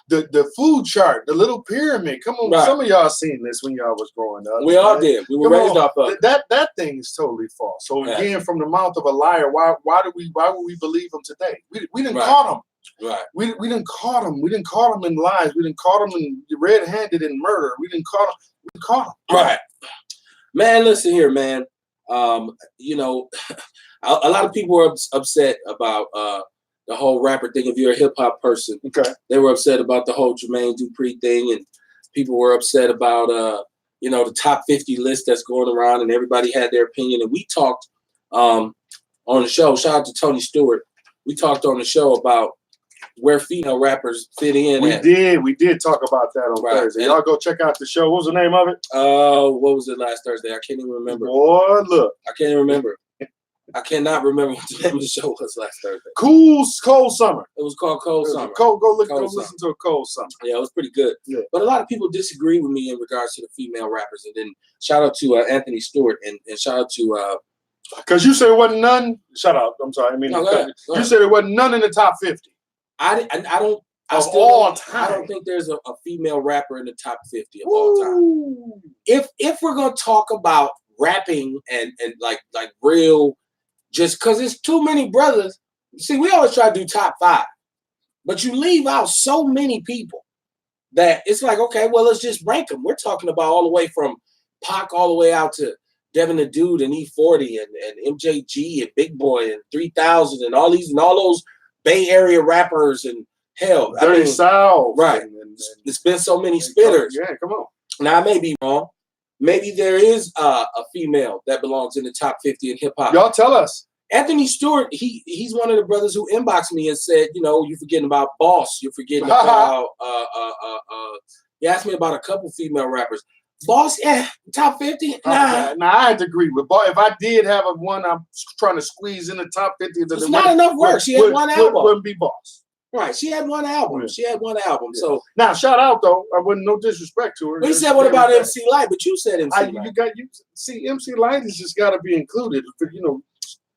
The food chart, the little pyramid. Come on, some of y'all seen this when y'all was growing up. We all did. We were raised off of that thing is totally false. So again, from the mouth of a liar, why would we believe them today? We didn't caught them. Right. We didn't caught them. We didn't caught them in lies. We didn't caught them in red-handed in murder. We didn't caught them. We caught them. Right. Man, listen here, man. You know, a lot of people were upset about the whole rapper thing. If you're a hip hop person, they were upset about the whole Jermaine Dupri thing, and people were upset about the top 50 list that's going around, and everybody had their opinion. And we talked on the show. Shout out to Tony Stewart. We talked on the show about where female rappers fit in. We did talk about that on Thursday. Y'all go check out the show. What was the name of it? What was it last Thursday? I can't even remember. Boy, look. I can't even remember. I cannot remember what the name of the show was last Thursday. Cold Summer. It was called Cold Summer. Go listen to a Cold Summer. Yeah, it was pretty good. Yeah. But a lot of people disagree with me in regards to the female rappers. And then shout out to Anthony Stewart and shout out to because you said it wasn't none. Shut up. I'm sorry. I mean, go ahead. You said it wasn't none in the top 50. I don't. I don't think there's a female rapper in the top 50 of all time. If we're gonna talk about rapping and like real, just because it's too many brothers. See, we always try to do top 5, but you leave out so many people that it's like, okay, well, let's just rank them. We're talking about all the way from Pac all the way out to Devin the Dude and E40 and MJG and Big Boy and 3000 and all those Bay Area rappers and hell, Dirty South. Right. It's been so many spitters. Yeah, come on. Now I may be wrong. Maybe there is a female that belongs in the top 50 in hip hop. Y'all tell us. Anthony Stewart, he's one of the brothers who inboxed me and said, you're forgetting about Boss. You're forgetting about he asked me about a couple female rappers. Boss, top 50? Nah. I had to agree with Boss. If I did have one I'm trying to squeeze in the top 50, it's not enough work. She had one album. Wouldn't be Boss. Right, she had one album. Yeah. So now, shout out though. I wouldn't no disrespect to her. We said, what about MC Light? But you said MC Light. MC Light has just got to be included.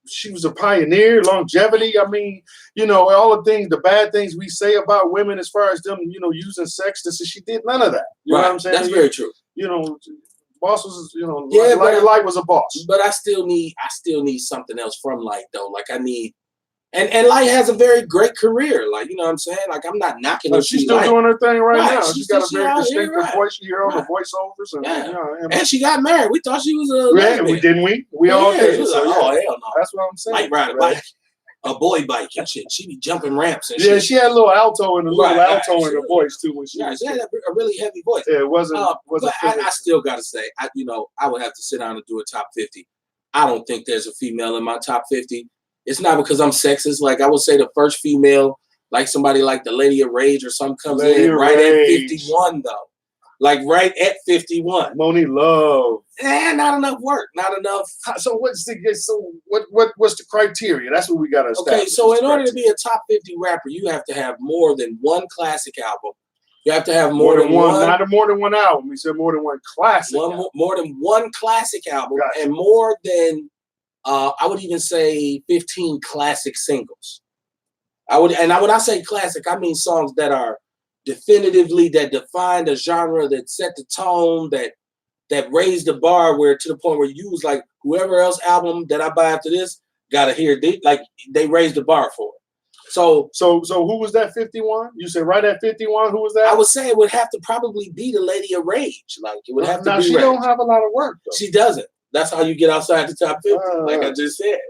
She was a pioneer, longevity. I mean, all the things, the bad things we say about women as far as them, using sex. She did none of that. You know what I'm saying? That's very true. Boss was, you know, Yeah, Light was a boss. But I still need something else from Light though. Like I need, and Light has a very great career. Like you know what I'm saying. Like I'm not knocking her. She's still doing her thing right now. She's got a very distinctive voice. You hear on the voiceovers, and and she got married. We thought she was a lesbian. We all did. So, oh hell no. That's what I'm saying. Light ride a bike. A boy bike and shit. She be jumping ramps and shit. Yeah, she had a little alto in her voice too when she she had a really heavy voice. Yeah, it wasn't. But I still gotta say, I would have to sit down and do a top 50. I don't think there's a female in my top 50. It's not because I'm sexist. Like I would say, the first female, like somebody like the Lady of Rage or something, comes in right at 51 though. Like right at 51. Monique Love. Not enough work. Not enough. So what's the criteria? That's what we got to establish. Okay, so in order to be a top 50 rapper, you have to have more than one classic album. You have to have more than one. Not more than one album. We said more than one classic. More than one classic album, and more than I would even say 15 classic singles. When I say classic, I mean songs that are definitively that defined a genre, that set the tone, that raised the bar where to the point where you was like, whoever else album that I buy after this gotta hear they raised the bar for it. So who was that 51? You said right at 51. Who was that? I would say it would have to probably be the Lady of Rage. Like it would have to be. Now she don't have a lot of work though. She doesn't. That's how you get outside the top 50. Like I just said.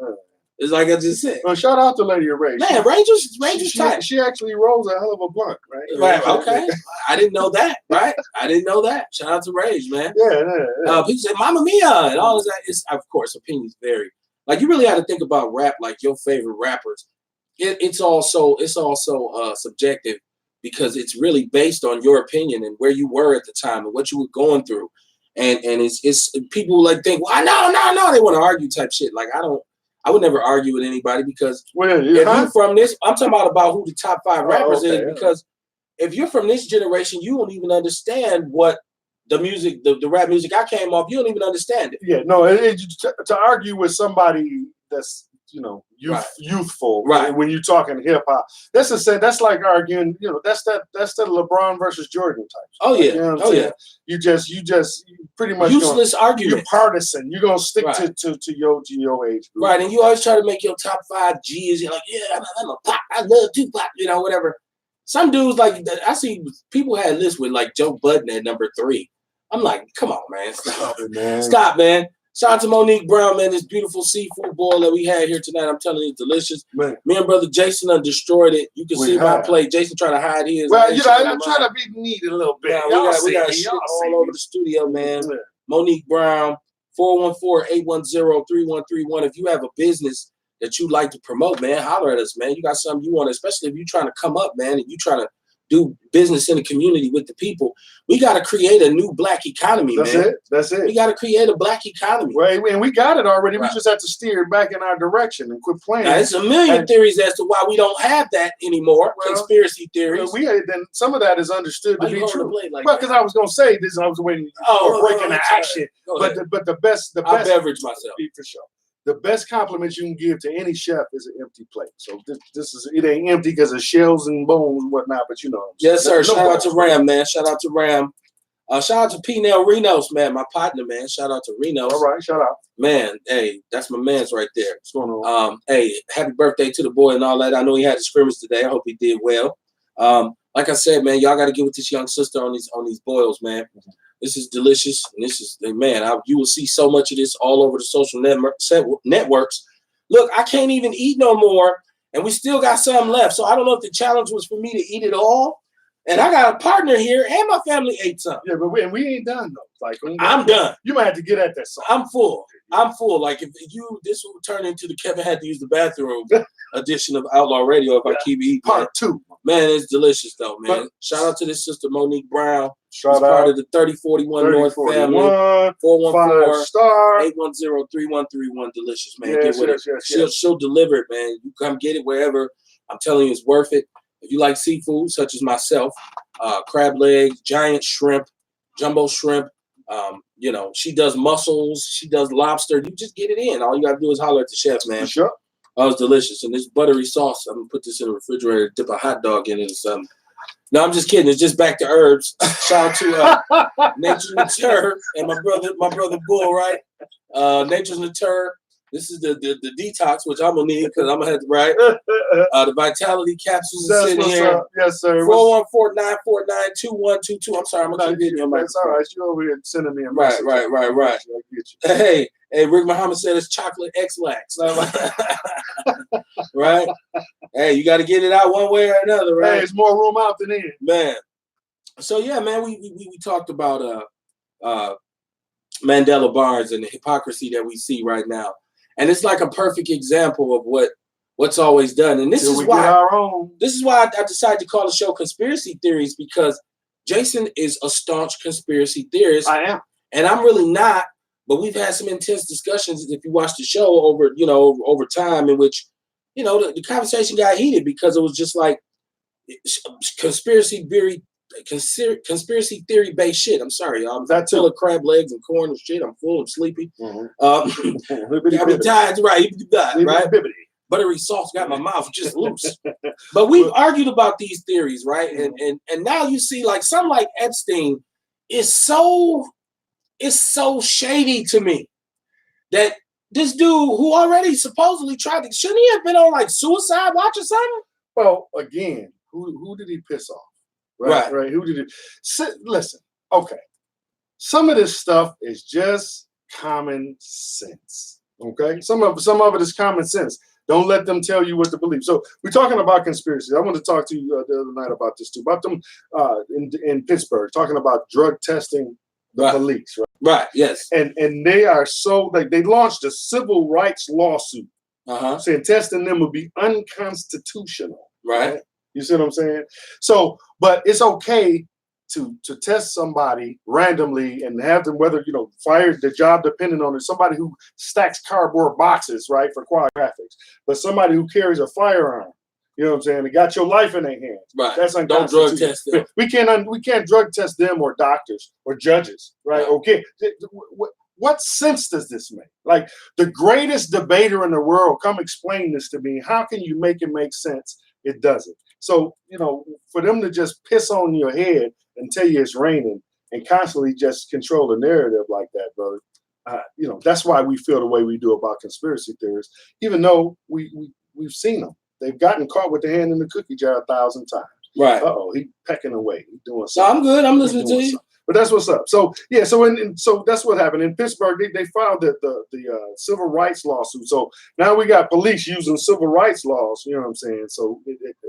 It's like I just said. Well, shout out to Lady of Rage. Man, Ranger's tight. She actually rolls a hell of a blunt, right? Right, okay. I didn't know that, right? I didn't know that. Shout out to Rage, man. Yeah. People say Mamma Mia and all of that. It's, of course, opinions vary. Like you really have to think about rap, like your favorite rappers. It's also subjective because it's really based on your opinion and where you were at the time and what you were going through. And it's people like think, well, no, they want to argue type shit. Like I would never argue with anybody because if you're from this, I'm talking about who the top 5 rappers is, because if you're from this generation, you don't even understand what the music, the rap music I came off, you don't even understand it. Yeah, no, to argue with somebody that's, youthful, right? When you're talking hip hop, that's like arguing, that's the LeBron versus Jordan type. Oh yeah, yeah. You just pretty much useless argument. You're partisan. You're gonna stick to your age group, right? And you always try to make your top 5 G's. You're like, yeah, I'm a pop. I love Tupac. Whatever. Some dudes like I see people had lists with like Joe Budden at number 3. I'm like, come on, man, stop, man. Shout out to Monique Brown, man. This beautiful seafood boil that we had here tonight. I'm telling you, it's delicious. Man. Me and brother Jason destroyed it. You can see my plate. Jason trying to hide his. Well, I'm trying to be neat a little bit. Yeah, we got shit all over the studio, man. Yeah. Monique Brown, 414-810-3131. If you have a business that you like to promote, man, holler at us, man. You got something you want, especially if you're trying to come up, man, and you trying to do business in the community with the people. We got to create a new Black economy, man. That's it. We got to create a Black economy. Right, and we got it already. Right. We just have to steer it back in our direction and quit playing. Now, there's a million theories as to why we don't have that anymore. Well, conspiracy theories. Then some of that is well, because I was going to say this, I was waiting for breaking the action. But the best, I'll beverage myself. For sure. The best compliment you can give to any chef is an empty plate. So it ain't empty because of shells and bones and whatnot, but Yes, sir. Shout out to Ram, man. Shout out to Ram. Shout out to P-Nell Renos, man, my partner, man. Shout out to Renos. All right, shout out. Man, hey, that's my man's right there. What's going on? Hey, happy birthday to the boy and all that. I know he had a scrimmage today. I hope he did well. Like I said, man, y'all got to get with this young sister on these boils, man. Mm-hmm. This is delicious, and this is, man, you will see so much of this all over the social networks. Look, I can't even eat no more, and we still got some left. So I don't know if the challenge was for me to eat it all. And I got a partner here, and my family ate some. Yeah, but we ain't done, though. Like, I'm done. You might have to get at that song. I'm full. Like, if this will turn into the Kevin had to use the bathroom edition of Outlaw Radio if I keep eating. Part 2. Man, it's delicious, though, man. Shout out to this sister, Monique Brown. Shout out. Part of the 3041 North family. 414-810-3131. Delicious, man. Yes, get with it. She'll deliver it, man. You come get it wherever. I'm telling you, it's worth it. If you like seafood, such as myself, crab legs, giant shrimp, jumbo shrimp, she does mussels, she does lobster. You just get it in. All you got to do is holler at the chef, man. Sure. Oh, it's delicious. And this buttery sauce, I'm going to put this in the refrigerator, dip a hot dog in it or something. No, I'm just kidding. It's just back to herbs. Shout out to Nature's Nature and my brother Bull, right? Nature's Nature. This is the detox, which I'm gonna need because I'm gonna have to write. The vitality capsules are sitting here. Up. Yes, sir. 414-949-2122. I'm sorry, I'm gonna keep hitting your mic. That's all right. You over here sending me a message. Right. I get you. Hey, Rick Muhammad said it's chocolate X-Lax. Right? Hey, you got to get it out one way or another, right? Hey, there's more room out than in. Man. So yeah, man, we talked about Mandela Barnes and the hypocrisy that we see right now. And it's like a perfect example of what's always done. And this is why I decided to call the show Conspiracy Theories, because Jason is a staunch conspiracy theorist. I am. And I'm really not, but we've had some intense discussions if you watch the show over time, in which, the conversation got heated because it was just like conspiracy theory based shit. I'm sorry, y'all. I'm full of crab legs and corn and shit. I'm full. I'm sleepy. I'm tired, right? Buttery sauce got my mouth just loose. But we've argued about these theories, right? And now you see, like, something like Epstein is so shady to me that this dude who already supposedly shouldn't he have been on like suicide watch or something? Well, again, who did he piss off? Right. Who did it? Listen, okay. Some of this stuff is just common sense. Okay, some of it is common sense. Don't let them tell you what to believe. So we're talking about conspiracy. I want to talk to you the other night about this too. About them in Pittsburgh, talking about drug testing the police. Right. Yes. And they are so they launched a civil rights lawsuit, saying testing them would be unconstitutional. Right. You see what I'm saying? So, but it's okay to test somebody randomly and have them, whether fired the job depending on it. Somebody who stacks cardboard boxes, right, for quad graphics, but somebody who carries a firearm. You know what I'm saying? They got your life in their hands. Right. That's unconstitutional. Don't drug test them. We can't drug test them or doctors or judges, right? Okay. What sense does this make? Like, the greatest debater in the world, come explain this to me. How can you make it make sense? It doesn't. So, for them to just piss on your head and tell you it's raining and constantly just control the narrative like that, brother, that's why we feel the way we do about conspiracy theories, even though we've seen them. They've gotten caught with their hand in the cookie jar 1,000 times. Right. He pecking away. He's doing something. No, I'm good. I'm listening to you. Something. But that's what's up. So yeah. So that's what happened in Pittsburgh. They filed the civil rights lawsuit. So now we got police using civil rights laws. You know what I'm saying? So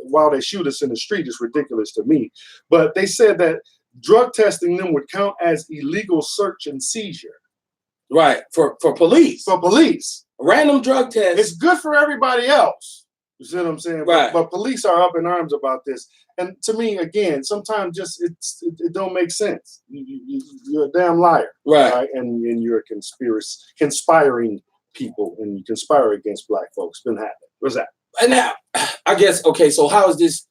while they shoot us in the street, it's ridiculous to me. But they said that drug testing them would count as illegal search and seizure. Right. For police. For police. Random drug test. It's good for everybody else. You see what I'm saying? Right. But police are up in arms about this. And to me, again, sometimes just it don't make sense. You're a damn liar. Right? And you're a conspiring people, and you conspire against black folks. Been happening. What's that? And now, I guess, okay, so how is this,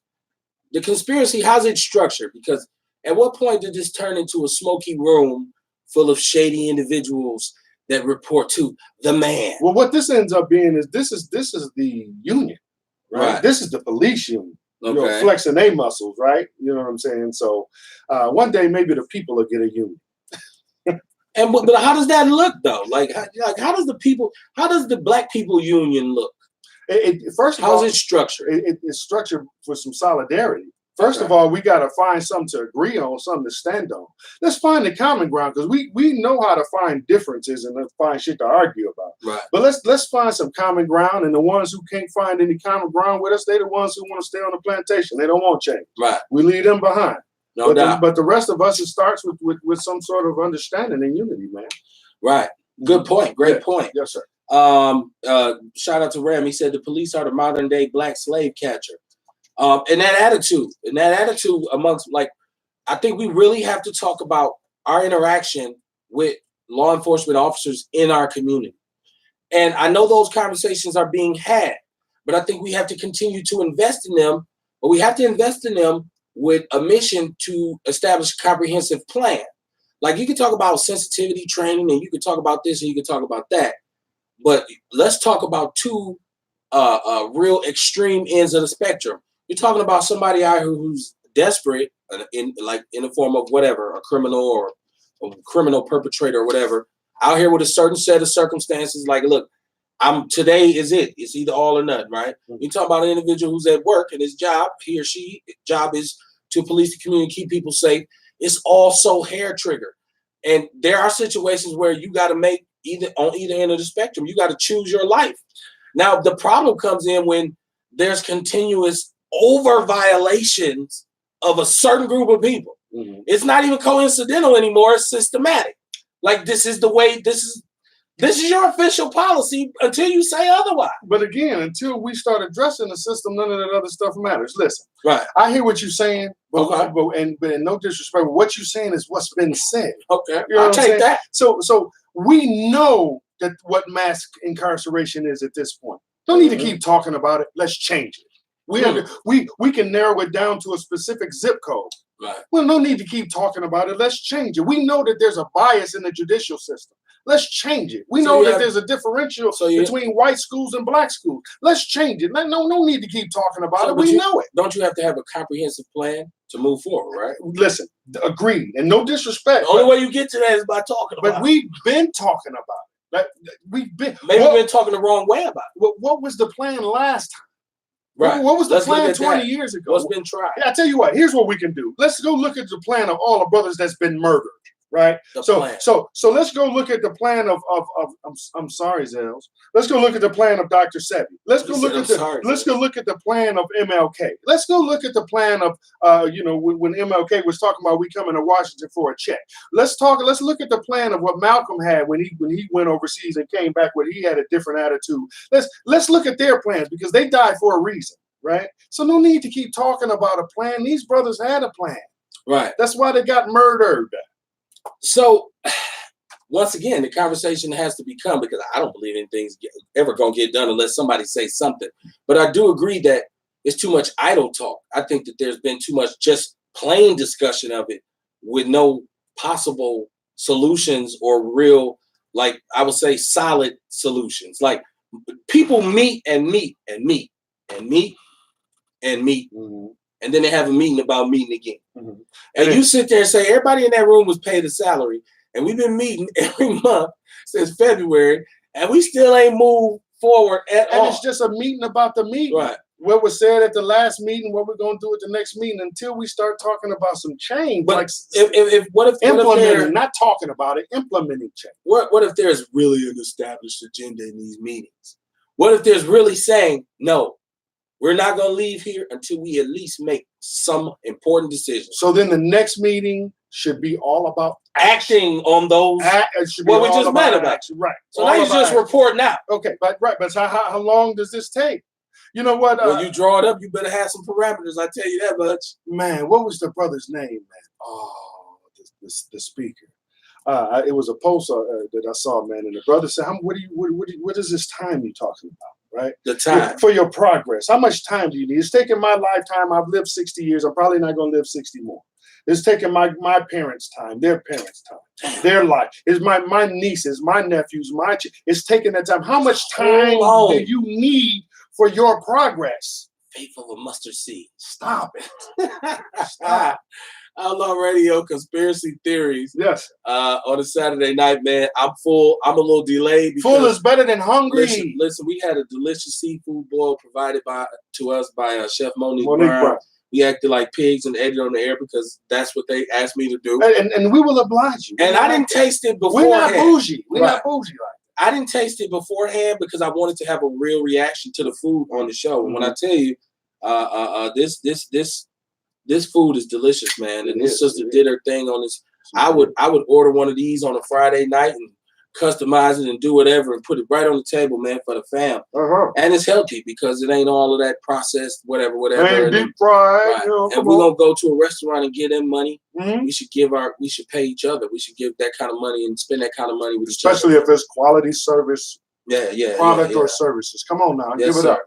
the conspiracy, how's it structured? Because at what point did this turn into a smoky room full of shady individuals that report to the man? Well, what this ends up being is this is the union. Right. This is the police union, flexing their muscles, right? You know what I'm saying? So one day maybe the people will get a union. But how does that look though? How does the Black People Union look? First of all, how's it structured? It's structured for some solidarity. First of all, we got to find something to agree on, something to stand on. Let's find the common ground, because we know how to find differences and find shit to argue about. Right. But let's find some common ground, and the ones who can't find any common ground with us, they're the ones who want to stay on the plantation. They don't want change. Right. We leave them behind. No doubt. But the rest of us, it starts with some sort of understanding and unity, man. Right. Good point. Great point. Yes, sir. Shout out to Ram. He said the police are the modern day black slave catcher. And that attitude amongst, I think we really have to talk about our interaction with law enforcement officers in our community. And I know those conversations are being had, but I think we have to continue to invest in them, but we have to invest in them with a mission to establish a comprehensive plan. Like, you can talk about sensitivity training, and you can talk about this, and you can talk about that, but let's talk about two real extreme ends of the spectrum. You're talking about somebody out here who's desperate in the form of whatever, a criminal or a criminal perpetrator or whatever, out here with a certain set of circumstances. Like, look, today is it. It's either all or none, right? You talk about an individual who's at work and his job, he or she job is to police the community, keep people safe. It's also hair trigger. And there are situations where you got to make on either end of the spectrum. You got to choose your life. Now, the problem comes in when there's continuous over violations of a certain group of people. It's not even coincidental anymore. It's systematic. Like, this is the way, this is your official policy until you say otherwise. But again, until we start addressing the system, none of that other stuff matters. Listen, right? I hear what you're saying, but, okay. but no disrespect, but what you're saying is what's been said. Okay, you know I'll take that. So we know that what mass incarceration is at this point. Don't need to keep talking about it. Let's change it. We can narrow it down to a specific zip code. Right. Well, no need to keep talking about it. Let's change it. We know that there's a bias in the judicial system. Let's change it. We know that there's a differential between white schools and black schools. Let's change it. No need to keep talking about it. We know it. Don't you have to have a comprehensive plan to move forward, right? Listen, agreed. And no disrespect. The only way you get to that is by talking about it. But we've been talking about it. We've been talking the wrong way about it. What was the plan last time? Right. What was the plan 20 years ago? What's been tried? Yeah, I tell you what. Here's what we can do. Let's go look at the plan of all the brothers that's been murdered. Right. So let's go look at the plan of I'm sorry, Zels. Let's go look at the plan of Dr. Sebi. Let's go look at the plan of MLK. Let's go look at the plan of when MLK was talking about we coming to Washington for a check. Let's look at the plan of what Malcolm had when he went overseas and came back when he had a different attitude. Let's look at their plans because they died for a reason, right? So no need to keep talking about a plan. These brothers had a plan. Right. That's why they got murdered. So, once again, the conversation has to become, because I don't believe anything's ever going to get done unless somebody says something. But I do agree that it's too much idle talk. I think that there's been too much just plain discussion of it with no possible solutions or real, like I would say, solid solutions. Like, people meet and meet and meet and meet and meet. And then they have a meeting about meeting again. And you sit there and say, everybody in that room was paid a salary. And we've been meeting every month since February. And we still ain't moved forward at all. And it's just a meeting about the meeting. Right. What was said at the last meeting, what we're going to do at the next meeting until we start talking about some change. But what if implementing, not talking about it, implementing change. What if there's really an established agenda in these meetings? What if there's really saying, no, we're not going to leave here until we at least make some important decisions. So then the next meeting should be all about acting on those. What we just met about. Action. Right. So now you just report now. Okay, but how long does this take? You know what? When you draw it up, you better have some parameters. I tell you that much. Man, what was the brother's name, man? Oh, the speaker. It was a post that I saw, man, and the brother said, "What is this time you talking about?" Right? The time. For your progress. How much time do you need? It's taken my lifetime. I've lived 60 years. I'm probably not going to live 60 more. It's taking my parents' time, their parents' time, their life. It's my nieces, my nephews, it's taking that time. How much time do you need for your progress? Faith of a mustard seed. Stop it. Stop. Outlaw Radio Conspiracy Theories. Yes. On a Saturday night, man. I'm full. I'm a little delayed. Full is better than hungry. Listen, we had a delicious seafood boil provided to us by Chef Monique Brown. We acted like pigs and ate it on the air because that's what they asked me to do. And we will oblige you. And I didn't taste it beforehand. We're not bougie. We're not bougie like that. I didn't taste it beforehand because I wanted to have a real reaction to the food on the show. And when I tell you, this food is delicious, man. And this sister did her thing on this. I would order one of these on a Friday night and customize it and do whatever and put it right on the table, man, for the fam. And it's healthy because it ain't all of that processed whatever. And deep fried. Right. And we're gonna go to a restaurant and give them money. We should pay each other. We should give that kind of money and spend that kind of money with each other. Especially if it's quality service. Product or services. Come on now, give it up.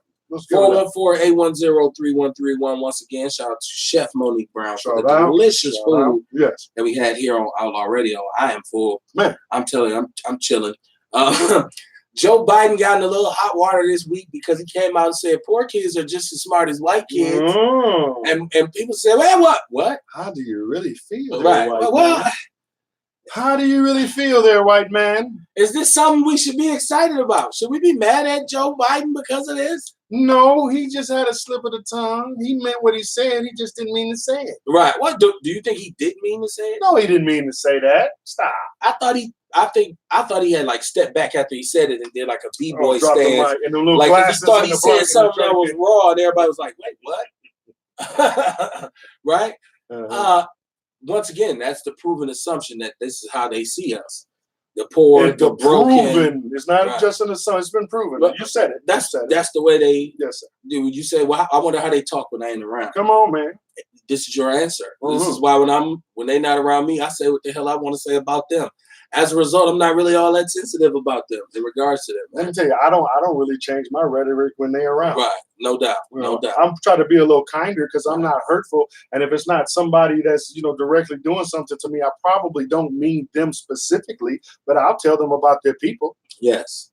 414-810-3131. Once again, shout out to Chef Monique Brown for the delicious food that we had here on Outlaw Radio. I am full. Man. I'm telling you, I'm chilling. Joe Biden got in a little hot water this week because he came out and said poor kids are just as smart as white kids. And people said, well, what? How do you really feel, right? Well, how do you really feel there, white man? Is this something we should be excited about? Should we be mad at Joe Biden because of this? No, he just had a slip of the tongue. He meant what he said. He just didn't mean to say it. Right. What do you think he didn't mean to say it? No, he didn't mean to say that. Stop. I thought he had like stepped back after he said it and did like a b-boy stance. Like he thought he said something that was raw, and everybody was like, "Wait, what?" Right? Once again, that's the proven assumption that this is how they see us. The poor, the broken. Proven. It's not just an assumption. It's been proven. But you said it. That's the way they. Yes, sir. Do you say? Well, I wonder how they talk when I ain't around. Come on, man. This is your answer. This is why when they're not around me, I say what the hell I want to say about them. As a result, I'm not really all that sensitive about them in regards to them. Let me tell you, I don't really change my rhetoric when they're around. Right, no doubt, no doubt. I'm trying to be a little kinder because I'm not hurtful, and if it's not somebody that's directly doing something to me, I probably don't mean them specifically, but I'll tell them about their people. Yes,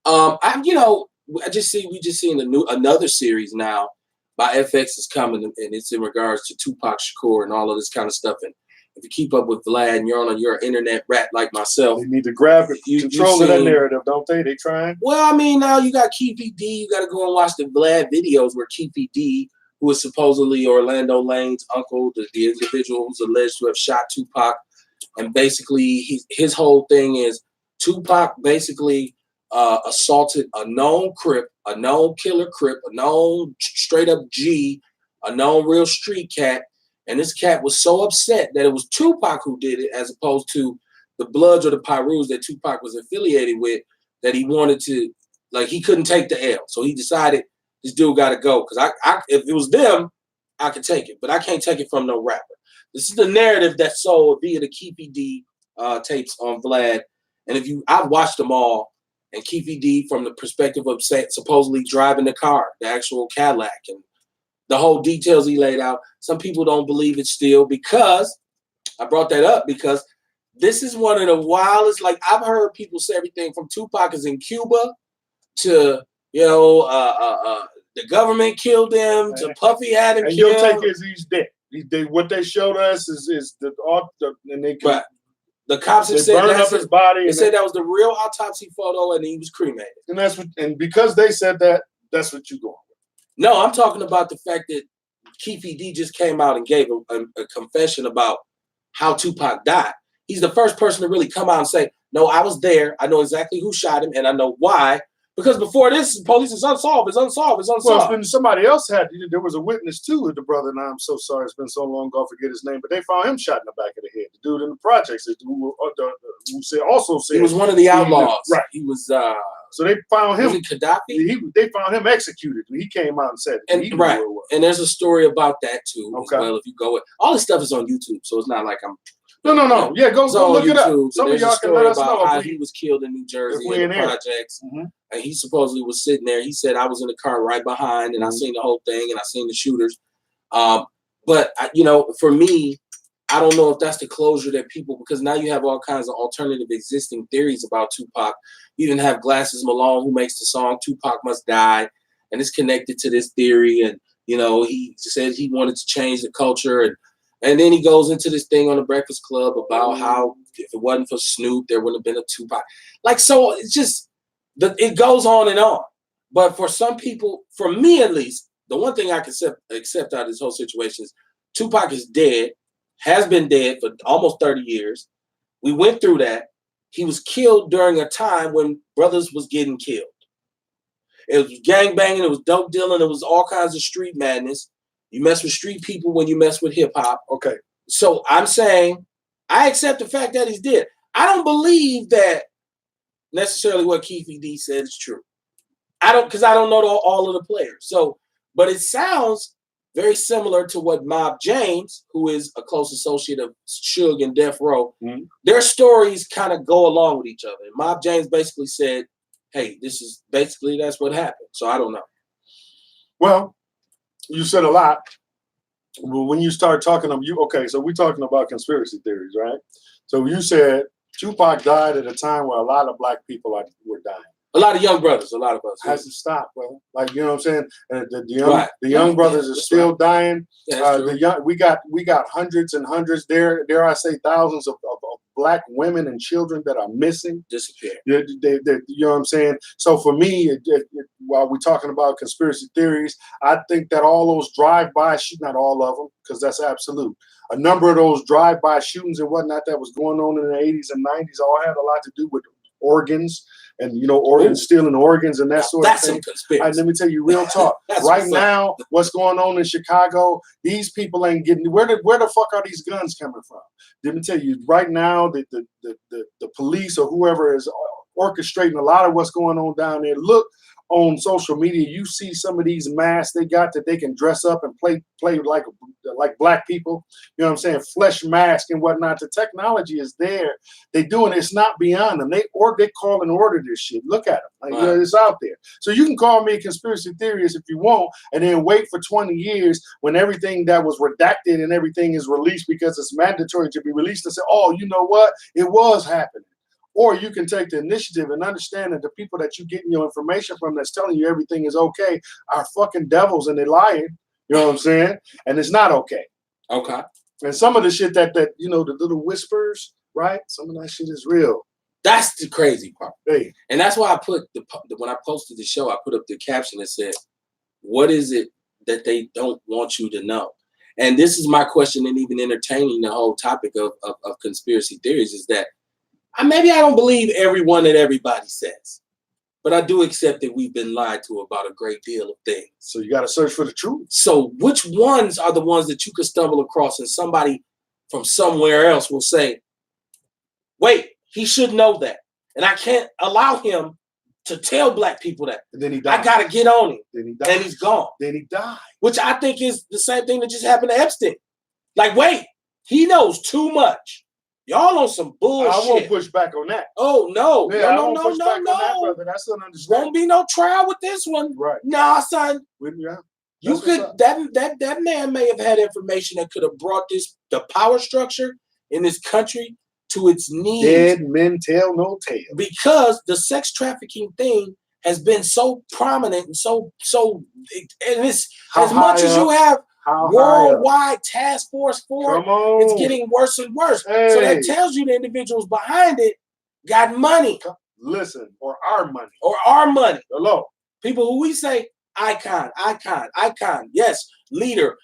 we just seen another series now by FX is coming, and it's in regards to Tupac Shakur and all of this kind of stuff. And if you keep up with Vlad and you're on your internet rat like myself, they need to grab it, control of that narrative, don't they? They trying. Well, I mean, now you got Keefy D. You got to go and watch the Vlad videos where Keefy D, who is supposedly Orlando Lane's uncle, the individual who's alleged to have shot Tupac, and basically his whole thing is Tupac basically assaulted a known Crip, a known killer Crip, a known straight up G, a known real street cat. And this cat was so upset that it was Tupac who did it, as opposed to the Bloods or the Pyrus that Tupac was affiliated with, that he wanted to, like, he couldn't take the L. So he decided this dude got to go. Because if it was them, I could take it. But I can't take it from no rapper. This is the narrative that's sold via the Keefy D tapes on Vlad. And I've watched them all. And Keefy D, from the perspective of supposedly driving the car, the actual Cadillac, and the whole details he laid out. Some people don't believe it still because I brought that up because this is one of the wildest. Like, I've heard people say everything from Tupac is in Cuba to the government killed him to Puffy had him killed. And your take is he's dead. What they showed us is the cops have said burned up his body. They said that was the real autopsy photo, and he was cremated. And because they said that, that's what you're going. No, I'm talking about the fact that Keefy D just came out and gave a confession about how Tupac died. He's the first person to really come out and say, no, I was there. I know exactly who shot him, and I know why. Because before this, police is unsolved. It's unsolved. Well, somebody else there was a witness too of the brother, and I'm so sorry, it's been so long ago, I forget his name, but they found him shot in the back of the head. The dude in the projects who also said he was one of the outlaws. Right. He was. So they found him. Was it Gaddafi? They found him executed. He came out and said it. And, right. And there's a story about that too. Okay. As well, if you go all this stuff is on YouTube, so it's not like I'm. No. Yeah, go look it up. Some of y'all can let us know how he was killed in New Jersey in the projects. Mm-hmm. And he supposedly was sitting there. He said, I was in the car right behind, and I seen the whole thing, and I seen the shooters. But for me, I don't know if that's the closure that people, because now you have all kinds of alternative existing theories about Tupac. You even have Glasses Malone, who makes the song Tupac Must Die, and it's connected to this theory. And, he said he wanted to change the culture. And then he goes into this thing on the Breakfast Club about how if it wasn't for Snoop, there wouldn't have been a Tupac. Like, so it's just, it goes on and on. But for some people, for me at least, the one thing I can accept out of this whole situation is Tupac is dead, has been dead for almost 30 years. We went through that. He was killed during a time when brothers was getting killed. It was gang banging, it was dope dealing, it was all kinds of street madness. You mess with street people when you mess with hip hop. Okay. So I'm saying I accept the fact that he's dead. I don't believe that necessarily what Keefy D said is true. Because I don't know all of the players. So, but it sounds very similar to what Mob James, who is a close associate of Suge and Death Row, their stories kind of go along with each other. Mob James basically said, hey, that's what happened. So I don't know. Well, you said a lot. Well, when you start talking so we're talking about conspiracy theories, right? So you said Tupac died at a time where a lot of black people were dying. A lot of young brothers, a lot of us. Has to stop, bro. Like, you know what I'm saying? Right. The young brothers are still dying. Yeah, We got hundreds and hundreds, dare I say thousands of black women and children that are missing. disappear. You know what I'm saying? So for me, while we're talking about conspiracy theories, I think that all those drive-by not all of them, because that's absolute. A number of those drive-by shootings and whatnot that was going on in the 80s and 90s all had a lot to do with organs and, you know, stealing organs and that sort of thing. Some conspiracy. Let me tell you real talk. Right now, what's going on in Chicago, these people ain't getting where the fuck are these guns coming from? Let me tell you right now, the police or whoever is orchestrating a lot of what's going on down there. Look on social media, you see some of these masks they got that they can dress up and play like black people. You know what I'm saying? Flesh mask and whatnot. The technology is there. They doing it's not beyond them. They call and order this shit. Look at them. Like, you know, it's out there. So you can call me a conspiracy theorist if you want, and then wait for 20 years when everything that was redacted and everything is released because it's mandatory to be released and say, oh, you know what? It was happening. Or you can take the initiative and understand that the people that you're getting your information from that's telling you everything is okay are fucking devils and they're lying. You know what I'm saying? And it's not okay. Okay. And some of the shit that you know, the little whispers, right? Some of that shit is real. That's the crazy part. Hey. And that's why I put when I posted the show, I put up the caption that said, what is it that they don't want you to know? And this is my question, and even entertaining the whole topic of conspiracy theories is that maybe I don't believe everyone that everybody says, but I do accept that we've been lied to about a great deal of things. So you got to search for the truth. So which ones are the ones that you could stumble across and somebody from somewhere else will say, wait, he should know that. And I can't allow him to tell black people that. And then he died. I got to get on him. Then he died. And he's gone. Then he died. Which I think is the same thing that just happened to Epstein. Like, wait, he knows too much. Y'all on some bullshit. I won't push back on that. Oh, no. Yeah, No. On that, brother. That's understandable. Won't be no trial with this one. Right. Nah, son. Yeah. You could that man may have had information that could have brought the power structure in this country to its knees. Dead men tell no tale. Because the sex trafficking thing has been so prominent and so and it's as much as you have worldwide task force for it, it's getting worse and worse. Hey. So that tells you the individuals behind it got money. Listen, or our money. Hello. People who we say icon. Yes, leader.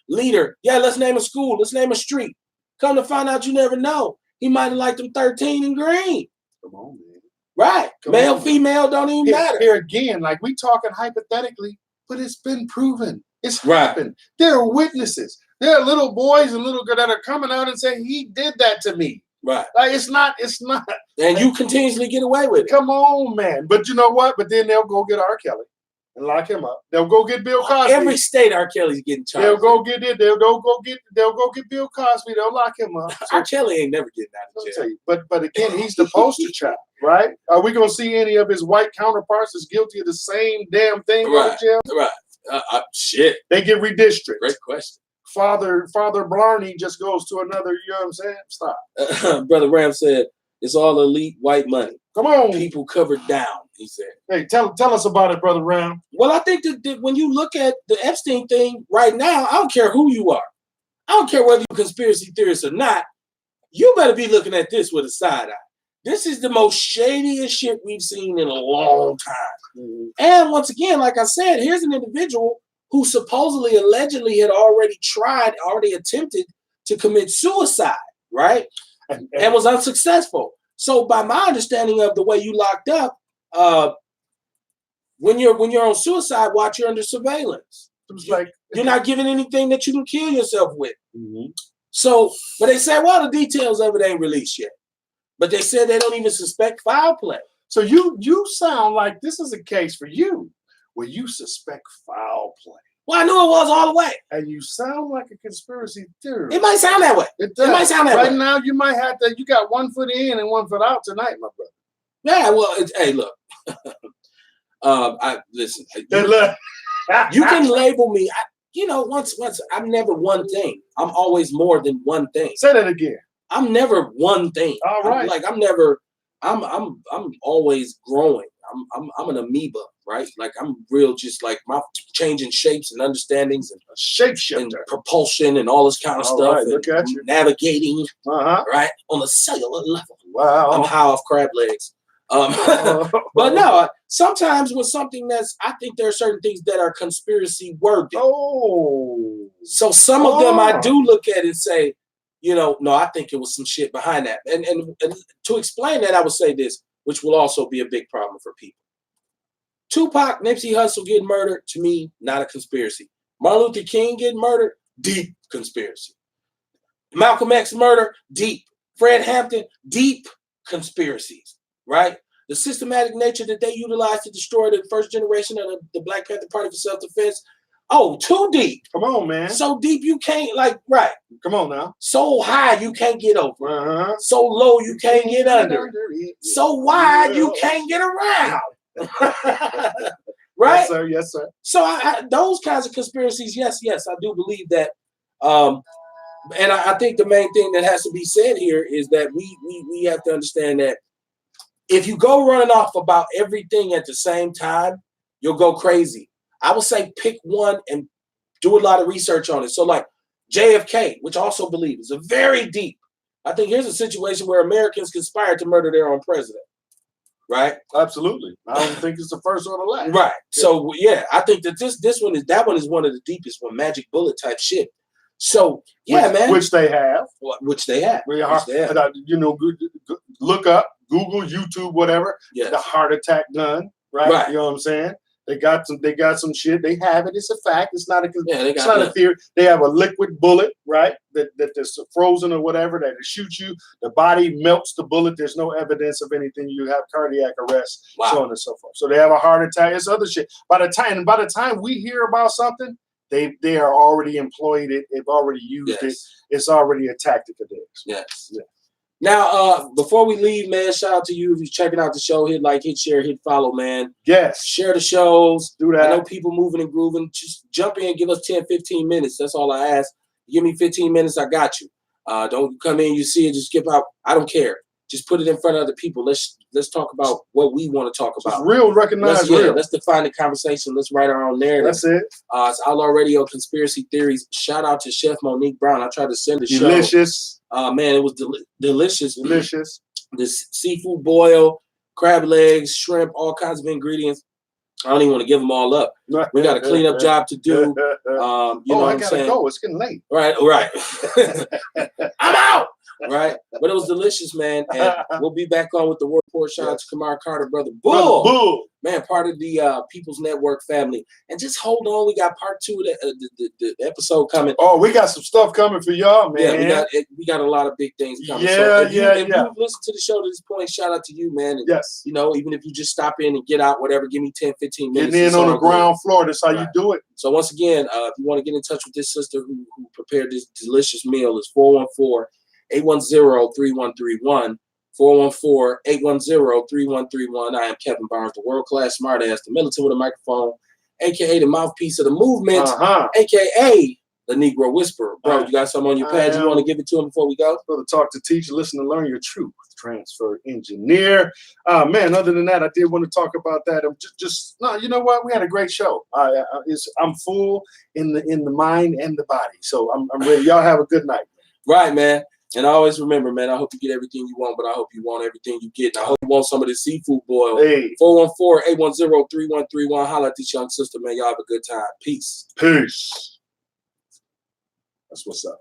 Yeah, let's name a school. Let's name a street. Come to find out, you never know. He might have liked them 13 and green. Come on, man. Right. Male, female, don't even matter. Here again, like we talking hypothetically, but it's been proven. It's happened. There are witnesses. There are little boys and little girls that are coming out and saying, he did that to me. Right. Like it's not. And you continuously get away with it. Come on, man. But you know what? But then they'll go get R. Kelly and lock him up. They'll go get Bill Cosby. Every state R. Kelly's getting charged. They'll go get it. They'll go get Bill Cosby. They'll lock him up. So, R. Kelly ain't never getting out of jail. But again, he's the poster child, right? Are we gonna see any of his white counterparts as guilty of the same damn thing go to jail? Right. Shit. They get redistricted. Great question. Father Blarney just goes to another, you know what I'm saying? Stop. Brother Ram said, it's all elite white money. Come on. People covered down, he said. Hey, tell us about it, Brother Ram. Well, I think that when you look at the Epstein thing right now, I don't care who you are. I don't care whether you're a conspiracy theorist or not. You better be looking at this with a side eye. This is the most shadiest shit we've seen in a long time. Mm-hmm. And once again, like I said, here's an individual who supposedly, allegedly had already attempted to commit suicide, right? And was unsuccessful. So by my understanding of the way you locked up, when you're on suicide watch, you're under surveillance. You're not given anything that you can kill yourself with. Mm-hmm. So, but they say, well, the details of it ain't released yet. But they said they don't even suspect foul play. So you sound like this is a case for you where you suspect foul play. Well, I knew it was all the way. And you sound like a conspiracy theorist. It might sound that way. It might sound that way. Right now, you might have to, you got 1 foot in and 1 foot out tonight, my brother. Yeah, well, hey, look. Listen. You can label me. Once I'm never one thing. I'm always more than one thing. Say that again. I'm never one thing. All right. I'm always growing. I'm an amoeba, right? Like I'm real, just like my changing shapes and understandings and Shapeshifter, propulsion and all this kind of stuff. Right, look at you. Navigating, right, on a cellular level. Wow. I'm high off crab legs. But no, sometimes with something I think there are certain things that are conspiracy worthy. Oh. So some of them I do look at and say, no, I think it was some shit behind that. And to explain that, I would say this, which will also be a big problem for people. Tupac, Nipsey Hussle getting murdered, to me, not a conspiracy. Martin Luther King getting murdered, deep conspiracy. Malcolm X murder, deep. Fred Hampton, deep conspiracies, right? The systematic nature that they utilized to destroy the first generation of the Black Panther Party for self-defense. Oh, too deep. Come on, man. So deep you can't, right. Come on now. So high you can't get over. So low you can't get under. So wide you can't get around. Right? Yes, sir. Yes, sir. So those kinds of conspiracies, yes, I do believe that. And I think the main thing that has to be said here is that we have to understand that if you go running off about everything at the same time, you'll go crazy. I would say pick one and do a lot of research on it. So like JFK, which I also believe is a very deep. I think here's a situation where Americans conspired to murder their own president. Right? Absolutely. I don't think it's the first or the last. Right. Yeah. So yeah, I think that this one is one of the deepest one, magic bullet type shit. So yeah, man. Which they have. Which they have. Look up, Google, YouTube, whatever. Yes. The heart attack gun. Right. You know what I'm saying? They got some shit. They have it. It's a fact. It's not a theory. They have a liquid bullet, right? That's frozen or whatever that shoots you. The body melts the bullet. There's no evidence of anything. You have cardiac arrest, so on and so forth. So they have a heart attack. It's other shit. By the time we hear about something, they are already employed it. They've already used it. It's already a tactic of theirs. Yes. Yeah. Now, before we leave, man, shout out to you. If you're checking out the show, hit like, hit share, hit follow, man. Yes. Share the shows. Do that. I know people moving and grooving. Just jump in, give us 10, 15 minutes. That's all I ask. Give me 15 minutes, I got you. Don't come in, you see it, just skip out. I don't care. Just put it in front of other people. Let's talk about what we want to talk about. It's real, recognize real. Let's define the conversation. Let's write our own narrative. That's it. It's Outlaw Radio Conspiracy Theories. Shout out to Chef Monique Brown. I tried to send the show. Delicious. Man, it was delicious. Delicious. This seafood boil, crab legs, shrimp, all kinds of ingredients. I don't even want to give them all up. We got a cleanup job to do. You know what I'm saying? Go. It's getting late. Right. I'm out. Right. But it was delicious, man. And we'll be back on with the Word Report. Shout out to Kamar Carter, brother Bull. Man, part of the People's Network family. And just hold on. We got part 2 of the episode coming. Oh, we got some stuff coming for y'all, man. Yeah, we got a lot of big things coming. If you've listened to the show to this point, shout out to you, man. And, yes. Even if you just stop in and get out, whatever, give me 10, 15 minutes. Getting in on the ground floor. That's how you do it. So once again, if you want to get in touch with this sister who prepared this delicious meal, it's 414-810-3131. 414-810-3131. I am Kevin Barnes, the world-class smartass, the militant with a microphone, a.k.a. the mouthpiece of the movement, a.k.a. the Negro Whisperer. Bro, you got something on your pad you want to give it to him before we go? Go to talk to teach, listen and learn your truth. Transfer engineer. Man, other than that, I did want to talk about that. No, you know what? We had a great show. I'm full in the mind and the body. So I'm ready. Y'all have a good night. Right, man. And I always remember, man, I hope you get everything you want, but I hope you want everything you get. And I hope you want some of this seafood boil. Hey. 414-810-3131. Holla at this young sister, man. Y'all have a good time. Peace. Peace. That's what's up.